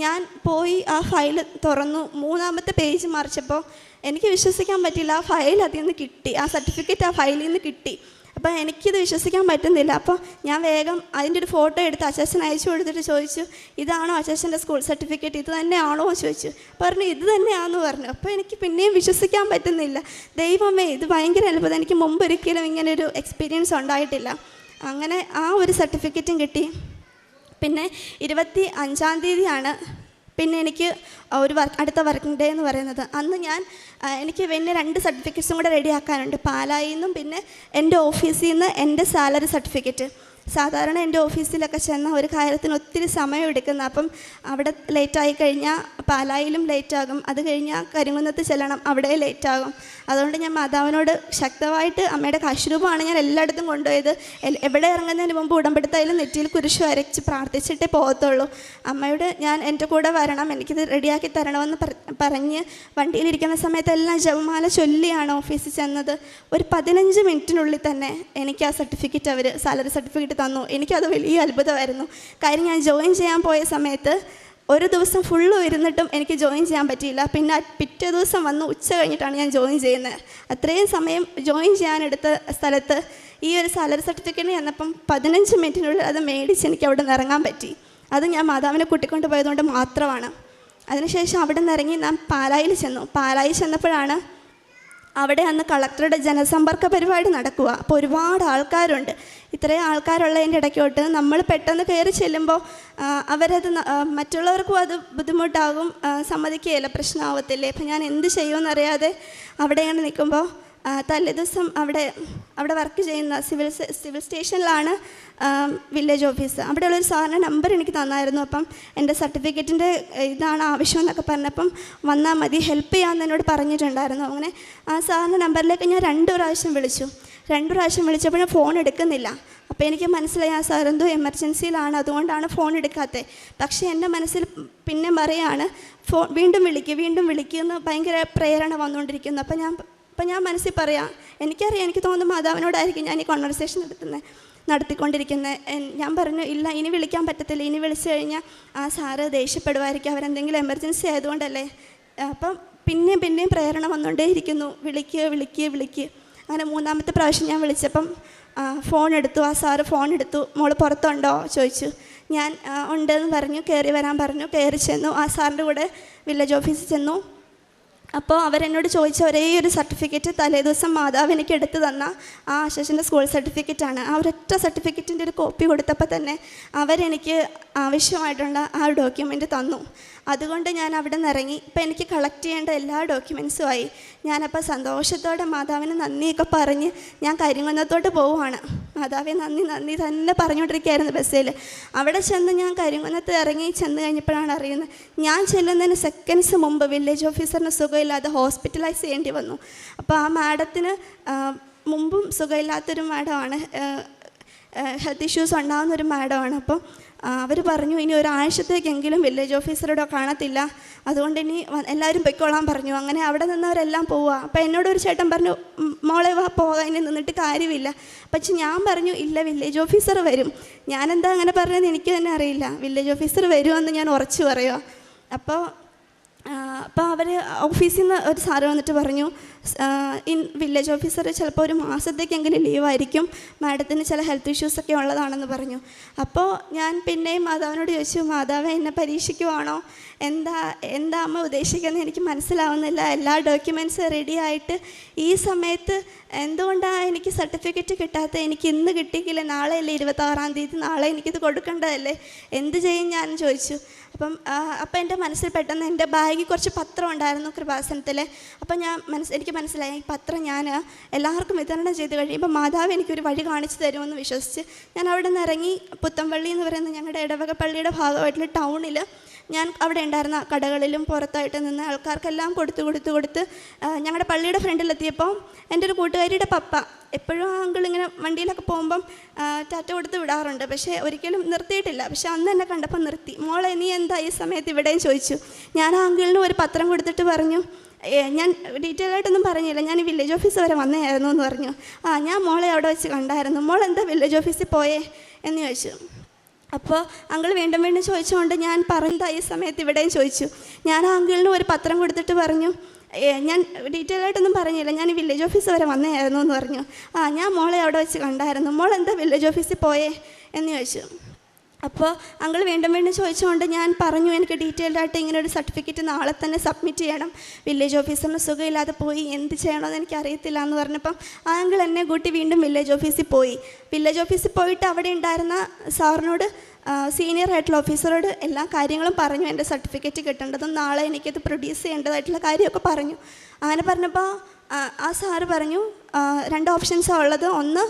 ഞാൻ പോയി ആ ഫയൽ തുറന്നു. 3-ാമത്തെ പേജ് മറിച്ചപ്പോൾ എനിക്ക് വിശ്വസിക്കാൻ പറ്റില്ല, ആ ഫയൽ അതിൽ നിന്ന് കിട്ടി, ആ സർട്ടിഫിക്കറ്റ് ആ ഫയലിൽ നിന്ന് കിട്ടി. അപ്പോൾ എനിക്കിത് വിശ്വസിക്കാൻ പറ്റുന്നില്ല. അപ്പോൾ ഞാൻ വേഗം അതിൻ്റെ ഒരു ഫോട്ടോ എടുത്ത് അച്ഛൻ അയച്ചു കൊടുത്തിട്ട് ചോദിച്ചു, ഇതാണോ അച്ഛൻ്റെ സ്കൂൾ സർട്ടിഫിക്കറ്റ്, ഇത് തന്നെയാണോ ചോദിച്ചു. പറഞ്ഞു ഇത് തന്നെയാണെന്ന് പറഞ്ഞു. അപ്പോൾ എനിക്ക് പിന്നെയും വിശ്വസിക്കാൻ പറ്റുന്നില്ല. ദൈവമേ, ഇത് ഭയങ്കര അത്ഭുതം, എനിക്ക് മുമ്പ് ഒരിക്കലും ഇങ്ങനൊരു എക്സ്പീരിയൻസ് ഉണ്ടായിട്ടില്ല. അങ്ങനെ ആ ഒരു സർട്ടിഫിക്കറ്റും കിട്ടി. പിന്നെ 25-ാം തീയതിയാണ് പിന്നെ എനിക്ക് ഒരു അടുത്ത വർക്കിംഗ് ഡേ എന്ന് പറയുന്നത്. അന്ന് എനിക്ക് പിന്നെ 2 സർട്ടിഫിക്കറ്റ്സും കൂടെ റെഡിയാക്കാനുണ്ട്. പാലായിൽ നിന്നും പിന്നെ എൻ്റെ ഓഫീസിൽ നിന്ന് എൻ്റെ സാലറി സർട്ടിഫിക്കറ്റ്. സാധാരണ എൻ്റെ ഓഫീസിലൊക്കെ ചെന്ന ഒരു കാര്യത്തിന് ഒത്തിരി സമയം എടുക്കുന്ന, അപ്പം അവിടെ ലേറ്റായി കഴിഞ്ഞാൽ പാലായിലും ലേറ്റാകും, അത് കഴിഞ്ഞാൽ കരിങ്കുന്നത്ത് ചെല്ലണം, അവിടെ ലേറ്റാകും. അതുകൊണ്ട് ഞാൻ മാതാവിനോട് ശക്തമായിട്ട്, അമ്മയുടെ കാശുരൂപമാണ് ഞാൻ എല്ലായിടത്തും കൊണ്ടുപോയത്. എവിടെ ഇറങ്ങുന്നതിന് മുമ്പ് ഉടമ്പെടുത്തായാലും നെറ്റിയിൽ കുരിശ് വരച്ച് പ്രാർത്ഥിച്ചിട്ടേ പോകത്തുള്ളൂ. അമ്മയോട് ഞാൻ എൻ്റെ കൂടെ വരണം, എനിക്കിത് റെഡിയാക്കി തരണമെന്ന് പറഞ്ഞ് വണ്ടിയിലിരിക്കുന്ന സമയത്തെല്ലാം ജപമാല ചൊല്ലിയാണ് ഓഫീസിൽ ചെന്നത്. ഒരു 15 മിനിറ്റിനുള്ളിൽ തന്നെ എനിക്ക് ആ സർട്ടിഫിക്കറ്റ്, അവർ സാലറി സർട്ടിഫിക്കറ്റ് തന്നു. എനിക്കത് വലിയ അത്ഭുതമായിരുന്നു. കാര്യം ഞാൻ ജോയിൻ ചെയ്യാൻ പോയ സമയത്ത് ഒരു ദിവസം ഫുള്ളും ഇരുന്നിട്ടും എനിക്ക് ജോയിൻ ചെയ്യാൻ പറ്റിയില്ല. പിന്നെ പിറ്റേ ദിവസം വന്ന് ഉച്ച കഴിഞ്ഞിട്ടാണ് ഞാൻ ജോയിൻ ചെയ്യുന്നത്. അത്രയും സമയം ജോയിൻ ചെയ്യാനെടുത്ത സ്ഥലത്ത് ഈ ഒരു സാലറി സർട്ടിഫിക്കറ്റ് ചെന്നപ്പം 15 മിനിറ്റിനുള്ളിൽ അത് മേടിച്ച് എനിക്ക് അവിടെ നിന്ന് ഇറങ്ങാൻ പറ്റി. അത് ഞാൻ മാതാവിനെ കൂട്ടിക്കൊണ്ട് പോയതുകൊണ്ട് മാത്രമാണ്. അതിനുശേഷം അവിടെ നിന്ന് ഇറങ്ങി ഞാൻ പാലായിൽ ചെന്നു. പാലായിൽ ചെന്നപ്പോഴാണ് അവിടെ അന്ന് കളക്ടറുടെ ജനസമ്പർക്ക പരിപാടി നടക്കുക. അപ്പോൾ ഒരുപാട് ആൾക്കാരുണ്ട്. ഇത്രയും ആൾക്കാരുള്ളതിൻ്റെ ഇടയ്ക്കോട്ട് നമ്മൾ പെട്ടെന്ന് കയറി ചെല്ലുമ്പോൾ അവരത് മറ്റുള്ളവർക്കും അത് ബുദ്ധിമുട്ടാകും, സമ്മതിക്കുകയില്ല, പ്രശ്നമാവത്തില്ലേ. അപ്പം ഞാൻ എന്ത് ചെയ്യുമെന്നറിയാതെ അവിടെ ഇങ്ങനെ നിൽക്കുമ്പോൾ തലേദിവസം അവിടെ വർക്ക് ചെയ്യുന്ന സിവിൽ സ്റ്റേഷനിലാണ് വില്ലേജ് ഓഫീസ്. അവിടെയുള്ളൊരു സാറിൻ്റെ നമ്പർ എനിക്ക് തന്നായിരുന്നു. അപ്പം എൻ്റെ സർട്ടിഫിക്കറ്റിൻ്റെ ഇതാണ് ആവശ്യമെന്നൊക്കെ പറഞ്ഞപ്പം വന്നാൽ മതി, ഹെൽപ്പ് ചെയ്യാമെന്ന് എന്നോട് പറഞ്ഞിട്ടുണ്ടായിരുന്നു. അങ്ങനെ ആ സാറിൻ്റെ നമ്പറിലേക്ക് ഞാൻ 2 പ്രാവശ്യം വിളിച്ചു. 2 പ്രാവശ്യം വിളിച്ചപ്പോഴും ഫോൺ എടുക്കുന്നില്ല. അപ്പോൾ എനിക്ക് മനസ്സിലായി ആ സാർ എന്തോ എമർജൻസിയിലാണ്, അതുകൊണ്ടാണ് ഫോൺ എടുക്കാത്തത്. പക്ഷേ എൻ്റെ മനസ്സിൽ പിന്നെ പറയാണ്, വീണ്ടും വിളിക്കുമെന്ന് ഭയങ്കര പ്രേരണ വന്നുകൊണ്ടിരിക്കുന്നു. അപ്പം ഞാൻ മനസ്സിൽ പറയാം, എനിക്കറിയാം, എനിക്ക് തോന്നുന്നു മാതാവിനോടായിരിക്കും ഞാൻ ഈ കോൺവെർസേഷൻ നടത്തിക്കൊണ്ടിരിക്കുന്നത്. ഞാൻ പറഞ്ഞു, ഇല്ല, ഇനി വിളിക്കാൻ പറ്റത്തില്ല, ഇനി വിളിച്ചു കഴിഞ്ഞാൽ ആ സാറ് ദേഷ്യപ്പെടുമായിരിക്കും, അവരെന്തെങ്കിലും എമർജൻസി ആയതുകൊണ്ടല്ലേ. അപ്പം പിന്നെയും പ്രേരണ വന്നുകൊണ്ടേയിരിക്കുന്നു, വിളിക്കുക. അങ്ങനെ 3-ാമത്തെ പ്രാവശ്യം ഞാൻ വിളിച്ചപ്പം ഫോൺ എടുത്തു. ആ സാറ് ഫോൺ എടുത്തു. മോള് പുറത്തുണ്ടോ ചോദിച്ചു. ഞാൻ ഉണ്ടെന്ന് പറഞ്ഞു. കയറി വരാൻ പറഞ്ഞു. കയറി ചെന്നു. ആ സാറിൻ്റെ കൂടെ വില്ലേജ് ഓഫീസിൽ ചെന്നു. അപ്പോൾ അവരെന്നോട് ചോദിച്ച ഒരേ ഒരു സർട്ടിഫിക്കറ്റ് തലേദിവസം മാതാവ് എനിക്ക് എടുത്തു തന്ന ആ അശേഷൻ്റെ സ്കൂൾ സർട്ടിഫിക്കറ്റാണ്. ആ ഒരൊറ്റ സർട്ടിഫിക്കറ്റിൻ്റെ ഒരു കോപ്പി കൊടുത്തപ്പോൾ തന്നെ അവരെനിക്ക് ആവശ്യമായിട്ടുള്ള ആ ഡോക്യുമെൻ്റ് തന്നു. അതുകൊണ്ട് ഞാൻ അവിടെ നിന്ന് ഇറങ്ങി. ഇപ്പം എനിക്ക് കളക്ട് ചെയ്യേണ്ട എല്ലാ ഡോക്യുമെൻസും ആയി. ഞാനപ്പോൾ സന്തോഷത്തോടെ മാതാവിന് നന്ദിയൊക്കെ പറഞ്ഞ് ഞാൻ കരിങ്കുന്നത്തോട്ട് പോവുകയാണ്. മാതാവെ നന്ദി തന്നെ പറഞ്ഞുകൊണ്ടിരിക്കുകയായിരുന്നു ബസ്സിൽ. അവിടെ ചെന്ന് ഞാൻ കരിങ്കുന്നത്ത് ഇറങ്ങി ചെന്ന് കഴിഞ്ഞപ്പോഴാണ് അറിയുന്നത്, ഞാൻ ചെല്ലുന്നതിന് സെക്കൻഡ്സ് മുമ്പ് വില്ലേജ് ഓഫീസറിന് സുഖമില്ലാതെ ഹോസ്പിറ്റലൈസ് ചെയ്യേണ്ടി വന്നു. അപ്പോൾ ആ മാഡത്തിന് മുമ്പും സുഖമില്ലാത്തൊരു മാഡമാണ്, ഹെൽത്ത് ഇഷ്യൂസ് ഉണ്ടാകുന്നൊരു മാഡമാണ്. അപ്പോൾ അവർ പറഞ്ഞു, ഇനി ഒരാഴ്ചത്തേക്കെങ്കിലും വില്ലേജ് ഓഫീസറുടെ കാണത്തില്ല, അതുകൊണ്ട് ഇനി എല്ലാവരും പൊയ്ക്കോളാൻ പറഞ്ഞു. അങ്ങനെ അവിടെ നിന്നവരെല്ലാം പോവുക. അപ്പോൾ എന്നോടൊരു ചേട്ടൻ പറഞ്ഞു, മോളെ വാ പോകാൻ, ഇനി നിന്നിട്ട് കാര്യമില്ല. പക്ഷെ ഞാൻ പറഞ്ഞു, ഇല്ല, വില്ലേജ് ഓഫീസർ വരും. ഞാനെന്താ അങ്ങനെ പറഞ്ഞതെന്ന് എനിക്ക് തന്നെ അറിയില്ല. വില്ലേജ് ഓഫീസർ വരുമെന്ന് ഞാൻ ഉറച്ചു പറയുക. അപ്പോൾ അവർ ഓഫീസിൽ നിന്ന് ഒരു സാറ് വന്നിട്ട് പറഞ്ഞു, വില്ലേജ് ഓഫീസർ ചിലപ്പോൾ ഒരു മാസത്തേക്കെങ്കിലും ലീവായിരിക്കും, മാഡത്തിന് ചില ഹെൽത്ത് ഇഷ്യൂസൊക്കെ ഉള്ളതാണെന്ന് പറഞ്ഞു. അപ്പോൾ ഞാൻ പിന്നെയും മാതാവിനോട് ചോദിച്ചു, മാതാവ് എന്നെ പരീക്ഷിക്കുവാണോ, എന്താ അമ്മ ഉദ്ദേശിക്കുന്നത് എനിക്ക് മനസ്സിലാവുന്നില്ല. എല്ലാ ഡോക്യുമെൻറ്റ്സ് റെഡി ആയിട്ട് ഈ സമയത്ത് എന്തുകൊണ്ടാണ് എനിക്ക് സർട്ടിഫിക്കറ്റ് കിട്ടാത്തത്? എനിക്ക് ഇന്ന് കിട്ടിയില്ല, നാളെയല്ലേ 26-ാം തീയതി, നാളെ എനിക്കിത് കൊടുക്കേണ്ടതല്ലേ, എന്ത് ചെയ്യും ഞാൻ ചോദിച്ചു. അപ്പം എൻ്റെ മനസ്സിൽ പെട്ടെന്ന് എൻ്റെ ബാഗിൽ കുറച്ച് പത്രം ഉണ്ടായിരുന്നു കൃപാസനത്തിൽ. അപ്പം എനിക്ക് മനസ്സിലായി, ഈ പത്രം ഞാൻ എല്ലാവർക്കും വിതരണം ചെയ്ത് കഴിയുമ്പോൾ മാതാവ് എനിക്കൊരു വഴി കാണിച്ചു തരുമെന്ന് വിശ്വസിച്ച് ഞാൻ അവിടെ നിന്ന് ഇറങ്ങി പുത്തമ്പള്ളി എന്ന് പറയുന്ന ഞങ്ങളുടെ ഇടവക പള്ളിയുടെ ഭാഗമായിട്ടുള്ള ടൗണിൽ ഞാൻ അവിടെ ഉണ്ടായിരുന്ന കടകളിലും പുറത്തായിട്ട് നിന്ന് ആൾക്കാർക്കെല്ലാം കൊടുത്ത് ഞങ്ങളുടെ പള്ളിയുടെ ഫ്രണ്ടിലെത്തിയപ്പോൾ എൻ്റെ ഒരു കൂട്ടുകാരിയുടെ പപ്പ എപ്പോഴും ആ അങ്കിൾ ഇങ്ങനെ വണ്ടിയിലൊക്കെ പോകുമ്പം ടാറ്റ കൊടുത്ത് വിടാറുണ്ട്, പക്ഷേ ഒരിക്കലും നിർത്തിയിട്ടില്ല. പക്ഷേ അന്ന് എന്നെ കണ്ടപ്പോൾ നിർത്തി. മോളെ നീ എന്താ ഈ സമയത്ത് ഇവിടെയും ചോദിച്ചു. ഞാൻ ആ അങ്കിളിന് ഒരു പത്രം കൊടുത്തിട്ട് പറഞ്ഞു, ഞാൻ ഡീറ്റെയിൽ ആയിട്ടൊന്നും പറഞ്ഞില്ല, ഞാൻ ഈ വില്ലേജ് ഓഫീസ് വരെ വന്നതായിരുന്നു എന്ന് പറഞ്ഞു. ഞാൻ മോളെ അവിടെ വെച്ച് കണ്ടായിരുന്നു, മോൾ എന്താ വില്ലേജ് ഓഫീസിൽ പോയേ എന്ന് ചോദിച്ചു. അപ്പോൾ അങ്കിൾ വീണ്ടും ചോദിച്ചുകൊണ്ട് ഞാൻ പറഞ്ഞതാ ഈ സമയത്ത് ഇവിടെയും ചോദിച്ചു. ഞാൻ ആ അങ്കിളിന് ഒരു പത്രം കൊടുത്തിട്ട് പറഞ്ഞു, ഞാൻ ഡീറ്റെയിൽ ആയിട്ടൊന്നും പറഞ്ഞില്ല, ഞാൻ ഈ വില്ലേജ് ഓഫീസ് വരെ വന്നതായിരുന്നു എന്ന് പറഞ്ഞു. ഞാൻ മോളെ അവിടെ വെച്ച് കണ്ടായിരുന്നു, മോൾ എന്താ വില്ലേജ് ഓഫീസിൽ പോയേ എന്ന് ചോദിച്ചു. അപ്പോൾ അങ്കിൾ വീണ്ടും ചോദിച്ചുകൊണ്ട് ഞാൻ പറഞ്ഞു, എനിക്ക് ഡീറ്റെയിൽഡായിട്ട് ഇങ്ങനെ ഒരു സർട്ടിഫിക്കറ്റ് നാളെ തന്നെ സബ്മിറ്റ് ചെയ്യണം, വില്ലേജ് ഓഫീസറിന് സുഖമില്ലാതെ പോയി, എന്ത് ചെയ്യണമെന്ന് എനിക്കറിയത്തില്ല എന്ന് പറഞ്ഞപ്പം ആ അങ്കിൾ എന്നെ കൂട്ടി വീണ്ടും വില്ലേജ് ഓഫീസിൽ പോയി. വില്ലേജ് ഓഫീസിൽ പോയിട്ട് അവിടെ ഉണ്ടായിരുന്ന സാറിനോട്, സീനിയർ ആയിട്ടുള്ള ഓഫീസറോട് എല്ലാ കാര്യങ്ങളും പറഞ്ഞു, എൻ്റെ സർട്ടിഫിക്കറ്റ് കിട്ടേണ്ടതും നാളെ എനിക്കത് പ്രൊഡ്യൂസ് ചെയ്യേണ്ടതായിട്ടുള്ള കാര്യമൊക്കെ പറഞ്ഞു. അങ്ങനെ പറഞ്ഞപ്പോൾ ആ സാറ് പറഞ്ഞു, 2 ഓപ്ഷൻസാണ് ഉള്ളത്. ഒന്ന്,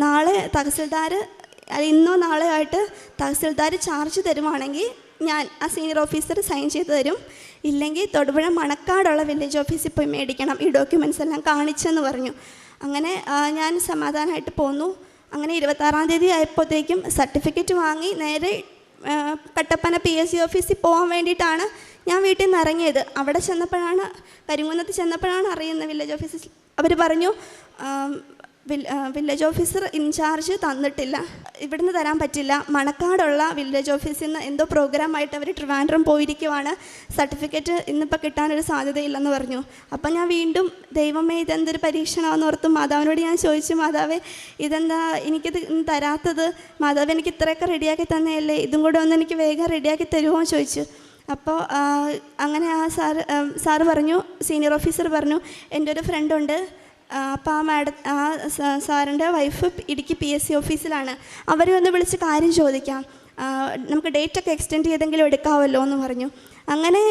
നാളെ തഹസിൽദാർ ഇന്നോ നാളെ ആയിട്ട് തഹസിൽദാർ ചാർജ് തരുവാണെങ്കിൽ ഞാൻ ആ സീനിയർ ഓഫീസർ സൈൻ ചെയ്ത് തരും, ഇല്ലെങ്കിൽ തൊടുപുഴ മണക്കാടുള്ള വില്ലേജ് ഓഫീസിൽ പോയി മേടിക്കണം, ഈ ഡോക്യുമെൻറ്റ്സ് എല്ലാം കാണിച്ചെന്ന് പറഞ്ഞു. അങ്ങനെ ഞാൻ സമാധാനമായിട്ട് പോന്നു. അങ്ങനെ 26-ാം തീയതി ആയപ്പോഴത്തേക്കും സർട്ടിഫിക്കറ്റ് വാങ്ങി നേരെ കട്ടപ്പന PSC ഓഫീസിൽ പോകാൻ വേണ്ടിയിട്ടാണ് ഞാൻ വീട്ടിൽ നിന്ന് ഇറങ്ങിയത്. അവിടെ ചെന്നപ്പോഴാണ്, കരിങ്കുന്നത്ത് ചെന്നപ്പോഴാണ് അറിയുന്നത് വില്ലേജ് ഓഫീസിൽ അവർ പറഞ്ഞു, വില്ലേജ് ഓഫീസർ ഇൻചാർജ് തന്നിട്ടില്ല, ഇവിടുന്ന് തരാൻ പറ്റില്ല, മണക്കാടുള്ള വില്ലേജ് ഓഫീസിൽ നിന്ന് എന്തോ പ്രോഗ്രാമായിട്ട് അവർ ട്രിവാൻഡ്രം പോയിരിക്കുവാണ്, സർട്ടിഫിക്കറ്റ് ഇന്നിപ്പോൾ കിട്ടാനൊരു സാധ്യതയില്ലെന്ന് പറഞ്ഞു. അപ്പം ഞാൻ വീണ്ടും ദൈവമേ ഇതെന്തൊരു പരീക്ഷണമെന്ന് ഓർത്ത് മാതാവിനോട് ഞാൻ ചോദിച്ചു, മാതാവേ ഇതെന്താ എനിക്കിത് തരാത്തത്, മാതാവ് എനിക്ക് ഇത്രയൊക്കെ റെഡിയാക്കി തന്നെയല്ലേ, ഇതും കൂടെ ഒന്ന് എനിക്ക് വേഗം റെഡിയാക്കി തരുമോ എന്ന് ചോദിച്ചു. അപ്പോൾ അങ്ങനെ ആ സാറ് പറഞ്ഞു, സീനിയർ ഓഫീസർ പറഞ്ഞു, എൻ്റെ ഒരു ഫ്രണ്ടുണ്ട്, അപ്പോൾ ആ സാറിൻ്റെ വൈഫ് ഇടുക്കി PSC ഓഫീസിലാണ്, അവരെ ഒന്ന് വിളിച്ച് കാര്യം ചോദിക്കാം, നമുക്ക് ഡേറ്റൊക്കെ എക്സ്റ്റെൻഡ് ചെയ്തെങ്കിലും എടുക്കാമല്ലോ എന്ന് പറഞ്ഞു. അങ്ങനെ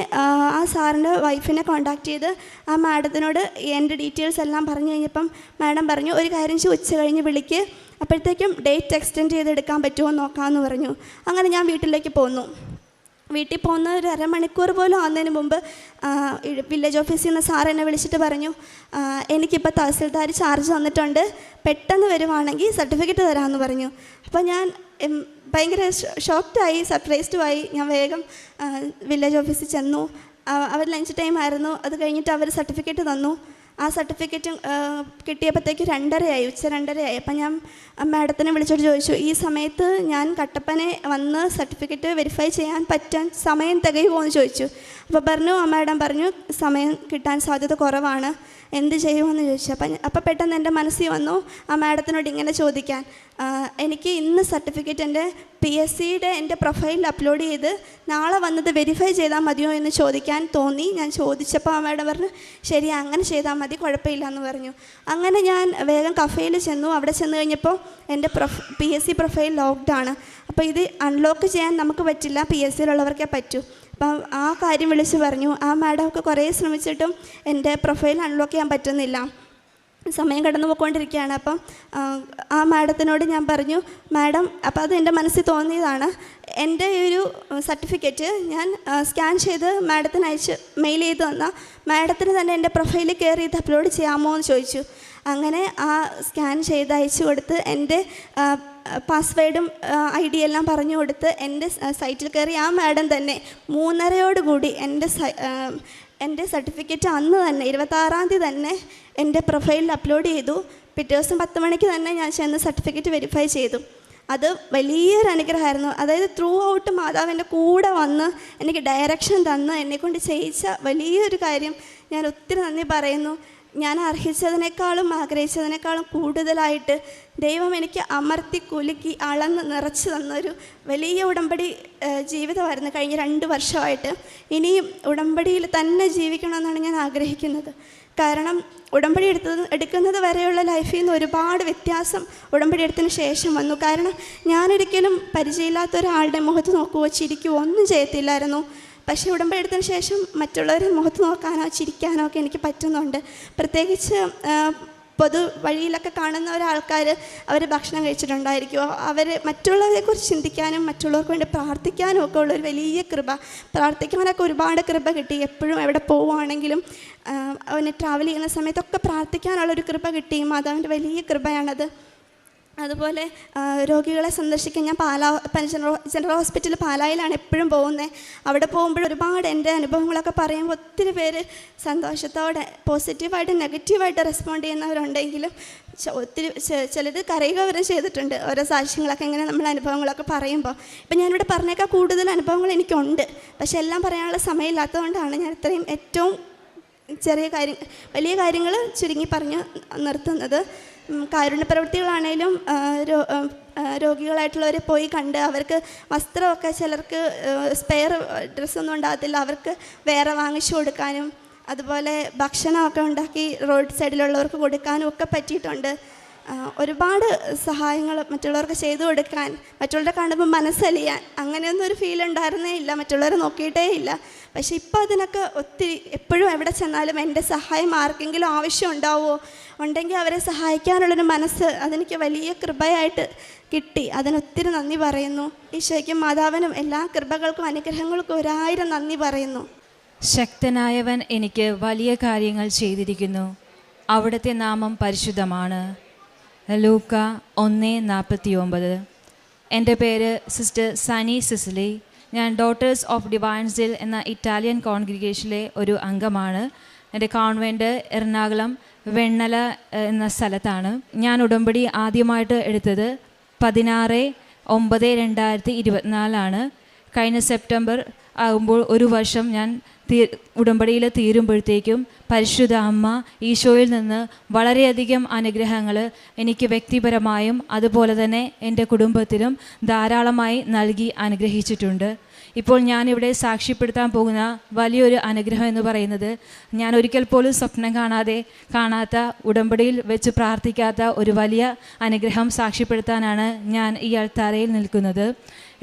ആ സാറിൻ്റെ വൈഫിനെ കോൺടാക്റ്റ് ചെയ്ത് ആ മാഡത്തിനോട് എൻ്റെ ഡീറ്റെയിൽസ് എല്ലാം പറഞ്ഞു കഴിഞ്ഞപ്പം മാഡം പറഞ്ഞു, ഒരു കാര്യം ഉച്ച കഴിഞ്ഞ് വിളിക്ക്, അപ്പോഴത്തേക്കും ഡേറ്റ് എക്സ്റ്റെൻഡ് ചെയ്തെടുക്കാൻ പറ്റുമോ നോക്കാമെന്ന് പറഞ്ഞു. അങ്ങനെ ഞാൻ വീട്ടിലേക്ക് പോന്നു. വീട്ടിൽ പോകുന്ന ഒരു അരമണിക്കൂർ പോലും ആകുന്നതിന് മുമ്പ് വില്ലേജ് ഓഫീസിൽ നിന്ന് സാർ എന്നെ വിളിച്ചിട്ട് പറഞ്ഞു, എനിക്കിപ്പോൾ തഹസിൽദാർ ചാർജ് തന്നിട്ടുണ്ട്, പെട്ടെന്ന് വരുവാണെങ്കിൽ സർട്ടിഫിക്കറ്റ് തരാമെന്ന് പറഞ്ഞു. അപ്പോൾ ഞാൻ ഭയങ്കര ഷോക്ക്ഡായി, സർപ്രൈസ്ഡുമായി. ഞാൻ വേഗം വില്ലേജ് ഓഫീസിൽ ചെന്നു. അവർ ലഞ്ച് ടൈം ആയിരുന്നു. അത് കഴിഞ്ഞിട്ട് അവർ സർട്ടിഫിക്കറ്റ് തന്നു. ആ സർട്ടിഫിക്കറ്റ് കിട്ടിയപ്പോഴത്തേക്ക് 2:30 ഉച്ച 2:30. അപ്പം ഞാൻ മാഡത്തിനെ വിളിച്ചോട്ട് ചോദിച്ചു, ഈ സമയത്ത് ഞാൻ കട്ടപ്പനെ വന്ന് സർട്ടിഫിക്കറ്റ് വെരിഫൈ ചെയ്യാൻ പറ്റാൻ സമയം തികയുമോ എന്ന് ചോദിച്ചു. അപ്പോൾ പറഞ്ഞു, മാഡം പറഞ്ഞു സമയം കിട്ടാൻ സാധ്യത കുറവാണ്, എന്ത് ചെയ്യുമെന്ന് ചോദിച്ചു. അപ്പം പെട്ടെന്ന് എൻ്റെ മനസ്സിൽ വന്നു ആ മാഡത്തിനോട് ഇങ്ങനെ ചോദിക്കാൻ, എനിക്ക് ഇന്ന് സർട്ടിഫിക്കറ്റ് എൻ്റെ PSCയുടെ എൻ്റെ പ്രൊഫൈലിൽ അപ്ലോഡ് ചെയ്ത് നാളെ വന്നത് വെരിഫൈ ചെയ്താൽ മതിയോ എന്ന് ചോദിക്കാൻ തോന്നി. ഞാൻ ചോദിച്ചപ്പോൾ ആ മാഡം പറഞ്ഞു, ശരി അങ്ങനെ ചെയ്താൽ മതി, കുഴപ്പമില്ല എന്ന് പറഞ്ഞു. അങ്ങനെ ഞാൻ വേഗം കഫേയിൽ ചെന്നു. അവിടെ ചെന്ന് കഴിഞ്ഞപ്പോൾ എൻ്റെ PSC പ്രൊഫൈൽ ലോക്ക്ഡാണ്. അപ്പോൾ ഇത് അൺലോക്ക് ചെയ്യാൻ നമുക്ക് പറ്റില്ല, PSCയിലുള്ളവർക്കേ പറ്റൂ. അപ്പം ആ കാര്യം വിളിച്ച് പറഞ്ഞു. ആ മാഡമൊക്കെ കുറേ ശ്രമിച്ചിട്ടും എൻ്റെ പ്രൊഫൈൽ അൺലോക്ക് ചെയ്യാൻ പറ്റുന്നില്ല, സമയം കടന്നു പോയിക്കൊണ്ടിരിക്കുകയാണ്. അപ്പം ആ മാഡത്തിനോട് ഞാൻ പറഞ്ഞു, മാഡം, അപ്പോൾ അത് എൻ്റെ മനസ്സിൽ തോന്നിയതാണ്, എൻ്റെ ഒരു സർട്ടിഫിക്കറ്റ് ഞാൻ സ്കാൻ ചെയ്ത് മാഡത്തിന് അയച്ച് മെയിൽ ചെയ്ത് തന്നാൽ മാഡത്തിന് തന്നെ എൻ്റെ പ്രൊഫൈലിൽ കയറി ഇത് അപ്ലോഡ് ചെയ്യാമോ എന്ന് ചോദിച്ചു. അങ്ങനെ ആ സ്കാൻ ചെയ്ത് അയച്ചു കൊടുത്ത് എൻ്റെ പാസ്വേഡും ID എല്ലാം പറഞ്ഞു കൊടുത്ത് എൻ്റെ സൈറ്റിൽ കയറി ആ മാഡം തന്നെ 3:30 എൻ്റെ സർട്ടിഫിക്കറ്റ് അന്ന് തന്നെ 26-ാം തീയതി തന്നെ എൻ്റെ പ്രൊഫൈലിൽ അപ്ലോഡ് ചെയ്തു. പിറ്റേ ദിവസം 10 മണിക്ക് തന്നെ ഞാൻ ചെന്ന് സർട്ടിഫിക്കറ്റ് വെരിഫൈ ചെയ്തു. അത് വലിയൊരു അനുഗ്രഹമായിരുന്നു. അതായത് ത്രൂ ഔട്ട് മാതാവിൻ്റെ കൂടെ വന്ന് എനിക്ക് ഡയറക്ഷൻ തന്ന് എന്നെക്കൊണ്ട് ചെയ്യിച്ച വലിയൊരു കാര്യം ഞാൻ ഒത്തിരി നന്ദി പറയുന്നു. ഞാൻ അർഹിച്ചതിനേക്കാളും ആഗ്രഹിച്ചതിനേക്കാളും കൂടുതലായിട്ട് ദൈവം എനിക്ക് അമർത്തി കുലുക്കി അളന്ന് നിറച്ച് തന്നൊരു വലിയ ഉടമ്പടി ജീവിതമായിരുന്നു കഴിഞ്ഞ 2 വർഷമായിട്ട്. ഇനിയും ഉടമ്പടിയിൽ തന്നെ ജീവിക്കണമെന്നാണ് ഞാൻ ആഗ്രഹിക്കുന്നത്. കാരണം ഉടമ്പടി എടുക്കുന്നത് വരെയുള്ള ലൈഫിൽ നിന്ന് ഒരുപാട് വ്യത്യാസം ഉടമ്പടി എടുത്തതിന് ശേഷം വന്നു. കാരണം ഞാനൊരിക്കലും പരിചയമില്ലാത്ത ഒരാളുടെ മുഖത്ത് നോക്കുകയോ ചിരിക്കുകയോ ഒന്നും ചെയ്യത്തില്ലായിരുന്നു. പക്ഷേ ഉടമ്പടി എടുത്തതിന് ശേഷം മറ്റുള്ളവരെ മുഖത്ത് നോക്കാനോ ചിരിക്കാനോ ഒക്കെ എനിക്ക് പറ്റുന്നുണ്ട്. പ്രത്യേകിച്ച് പൊതു വഴിയിലൊക്കെ കാണുന്ന ഒരാൾക്കാർ അവർ ഭക്ഷണം കഴിച്ചിട്ടുണ്ടായിരിക്കുമോ, അവർ മറ്റുള്ളവരെക്കുറിച്ച് ചിന്തിക്കാനും മറ്റുള്ളവർക്ക് വേണ്ടി പ്രാർത്ഥിക്കാനും ഒക്കെ ഉള്ളൊരു വലിയ കൃപ, പ്രാർത്ഥിക്കാനൊക്കെ ഒരുപാട് കൃപ കിട്ടി. എപ്പോഴും എവിടെ പോവുകയാണെങ്കിലും അവന് ട്രാവൽ ചെയ്യുന്ന സമയത്തൊക്കെ പ്രാർത്ഥിക്കാനുള്ളൊരു കൃപ കിട്ടി. മാതാവിൻ്റെ വലിയ കൃപയാണത്. അതുപോലെ രോഗികളെ സന്ദർശിക്കാൻ ഞാൻ ജനറൽ ഹോസ്പിറ്റൽ പാലായിലാണ് എപ്പോഴും പോകുന്നത്. അവിടെ പോകുമ്പോൾ ഒരുപാട് എൻ്റെ അനുഭവങ്ങളൊക്കെ പറയുമ്പോൾ ഒത്തിരി പേര് സന്തോഷത്തോടെ പോസിറ്റീവായിട്ട് നെഗറ്റീവായിട്ട് റെസ്പോണ്ട് ചെയ്യുന്നവരുണ്ടെങ്കിലും ഒത്തിരി ചിലർ കരയുക വരെ ചെയ്തിട്ടുണ്ട്. ഓരോ സാക്ഷ്യങ്ങളൊക്കെ ഇങ്ങനെ നമ്മൾ അനുഭവങ്ങളൊക്കെ പറയുമ്പോൾ. ഇപ്പം ഞാനിവിടെ പറഞ്ഞേക്കാൾ കൂടുതൽ അനുഭവങ്ങൾ എനിക്കുണ്ട്, പക്ഷെ എല്ലാം പറയാനുള്ള സമയമില്ലാത്തതുകൊണ്ടാണ് ഞാൻ ഇത്രയും ഏറ്റവും വലിയ കാര്യങ്ങൾ ചുരുങ്ങി പറഞ്ഞ് നിർത്തുന്നത്. കാരുണ്യ പ്രവൃത്തികളാണേലും രോഗികളായിട്ടുള്ളവരെ പോയി കണ്ട് അവർക്ക് വസ്ത്രമൊക്കെ, ചിലർക്ക് സ്പെയർ ഡ്രസ്സൊന്നും ഉണ്ടാകത്തില്ല, അവർക്ക് വേറെ വാങ്ങിച്ചു കൊടുക്കാനും അതുപോലെ ഭക്ഷണമൊക്കെ ഉണ്ടാക്കി റോഡ് സൈഡിലുള്ളവർക്ക് കൊടുക്കാനും ഒക്കെ പറ്റിയിട്ടുണ്ട്. ഒരുപാട് സഹായങ്ങൾ മറ്റുള്ളവർക്ക് ചെയ്തു കൊടുക്കാൻ, മറ്റുള്ളവരെ കാണുമ്പോൾ മനസ്സലിയാൻ, അങ്ങനെയൊന്നും ഒരു ഫീൽ ഉണ്ടായിരുന്നേ ഇല്ല, മറ്റുള്ളവരെ നോക്കിയിട്ടേ ഇല്ല. പക്ഷേ ഇപ്പോൾ അതിനൊക്കെ ഒത്തിരി, എപ്പോഴും എവിടെ ചെന്നാലും എൻ്റെ സഹായം ആർക്കെങ്കിലും ആവശ്യം ഉണ്ടാവുമോ, ഉണ്ടെങ്കിൽ അവരെ സഹായിക്കാനുള്ളൊരു മനസ്സ് അതെനിക്ക് വലിയ കൃപയായിട്ട് കിട്ടി. അതിനൊത്തിരി നന്ദി പറയുന്നു. ഈശോയ്ക്കും മാതാവിനും എല്ലാ കൃപകൾക്കും അനുഗ്രഹങ്ങൾക്കും 1000 നന്ദി പറയുന്നു. ശക്തനായവൻ എനിക്ക് വലിയ കാര്യങ്ങൾ ചെയ്തിരിക്കുന്നു, അവിടുത്തെ നാമം പരിശുദ്ധമാണ്. ലൂക്ക 1:49. എൻ്റെ പേര് സിസ്റ്റർ സനി സിസിലി. ഞാൻ ഡോട്ടേഴ്സ് ഓഫ് ഡിവൈൻ സിൽ എന്ന ഇറ്റാലിയൻ കോൺഗ്രിഗേഷനിലെ ഒരു അംഗമാണ്. എൻ്റെ കോൺവെൻറ്റ് എറണാകുളം വെണ്ണല എന്ന സ്ഥലത്താണ്. ഞാൻ ഉടമ്പടി ആദ്യമായിട്ട് എടുത്തത് 16/9/2024 കഴിഞ്ഞ സെപ്റ്റംബർ ആകുമ്പോൾ 1 വർഷം ഞാൻ ഉടമ്പടിയിൽ തീരുമ്പോഴത്തേക്കും പരിശുദ്ധ അമ്മ ഈശോയിൽ നിന്ന് വളരെയധികം അനുഗ്രഹങ്ങൾ എനിക്ക് വ്യക്തിപരമായും അതുപോലെ തന്നെ എൻ്റെ കുടുംബത്തിലും ധാരാളമായി നൽകി അനുഗ്രഹിച്ചിട്ടുണ്ട്. ഇപ്പോൾ ഞാനിവിടെ സാക്ഷ്യപ്പെടുത്താൻ പോകുന്ന വലിയൊരു അനുഗ്രഹം എന്ന് പറയുന്നത്, ഞാൻ ഒരിക്കൽ പോലും സ്വപ്നം കാണാത്ത ഉടമ്പടിയിൽ വെച്ച് പ്രാർത്ഥിക്കാത്ത ഒരു വലിയ അനുഗ്രഹം സാക്ഷ്യപ്പെടുത്താനാണ് ഞാൻ ഈ അൾത്താരയിൽ നിൽക്കുന്നത്.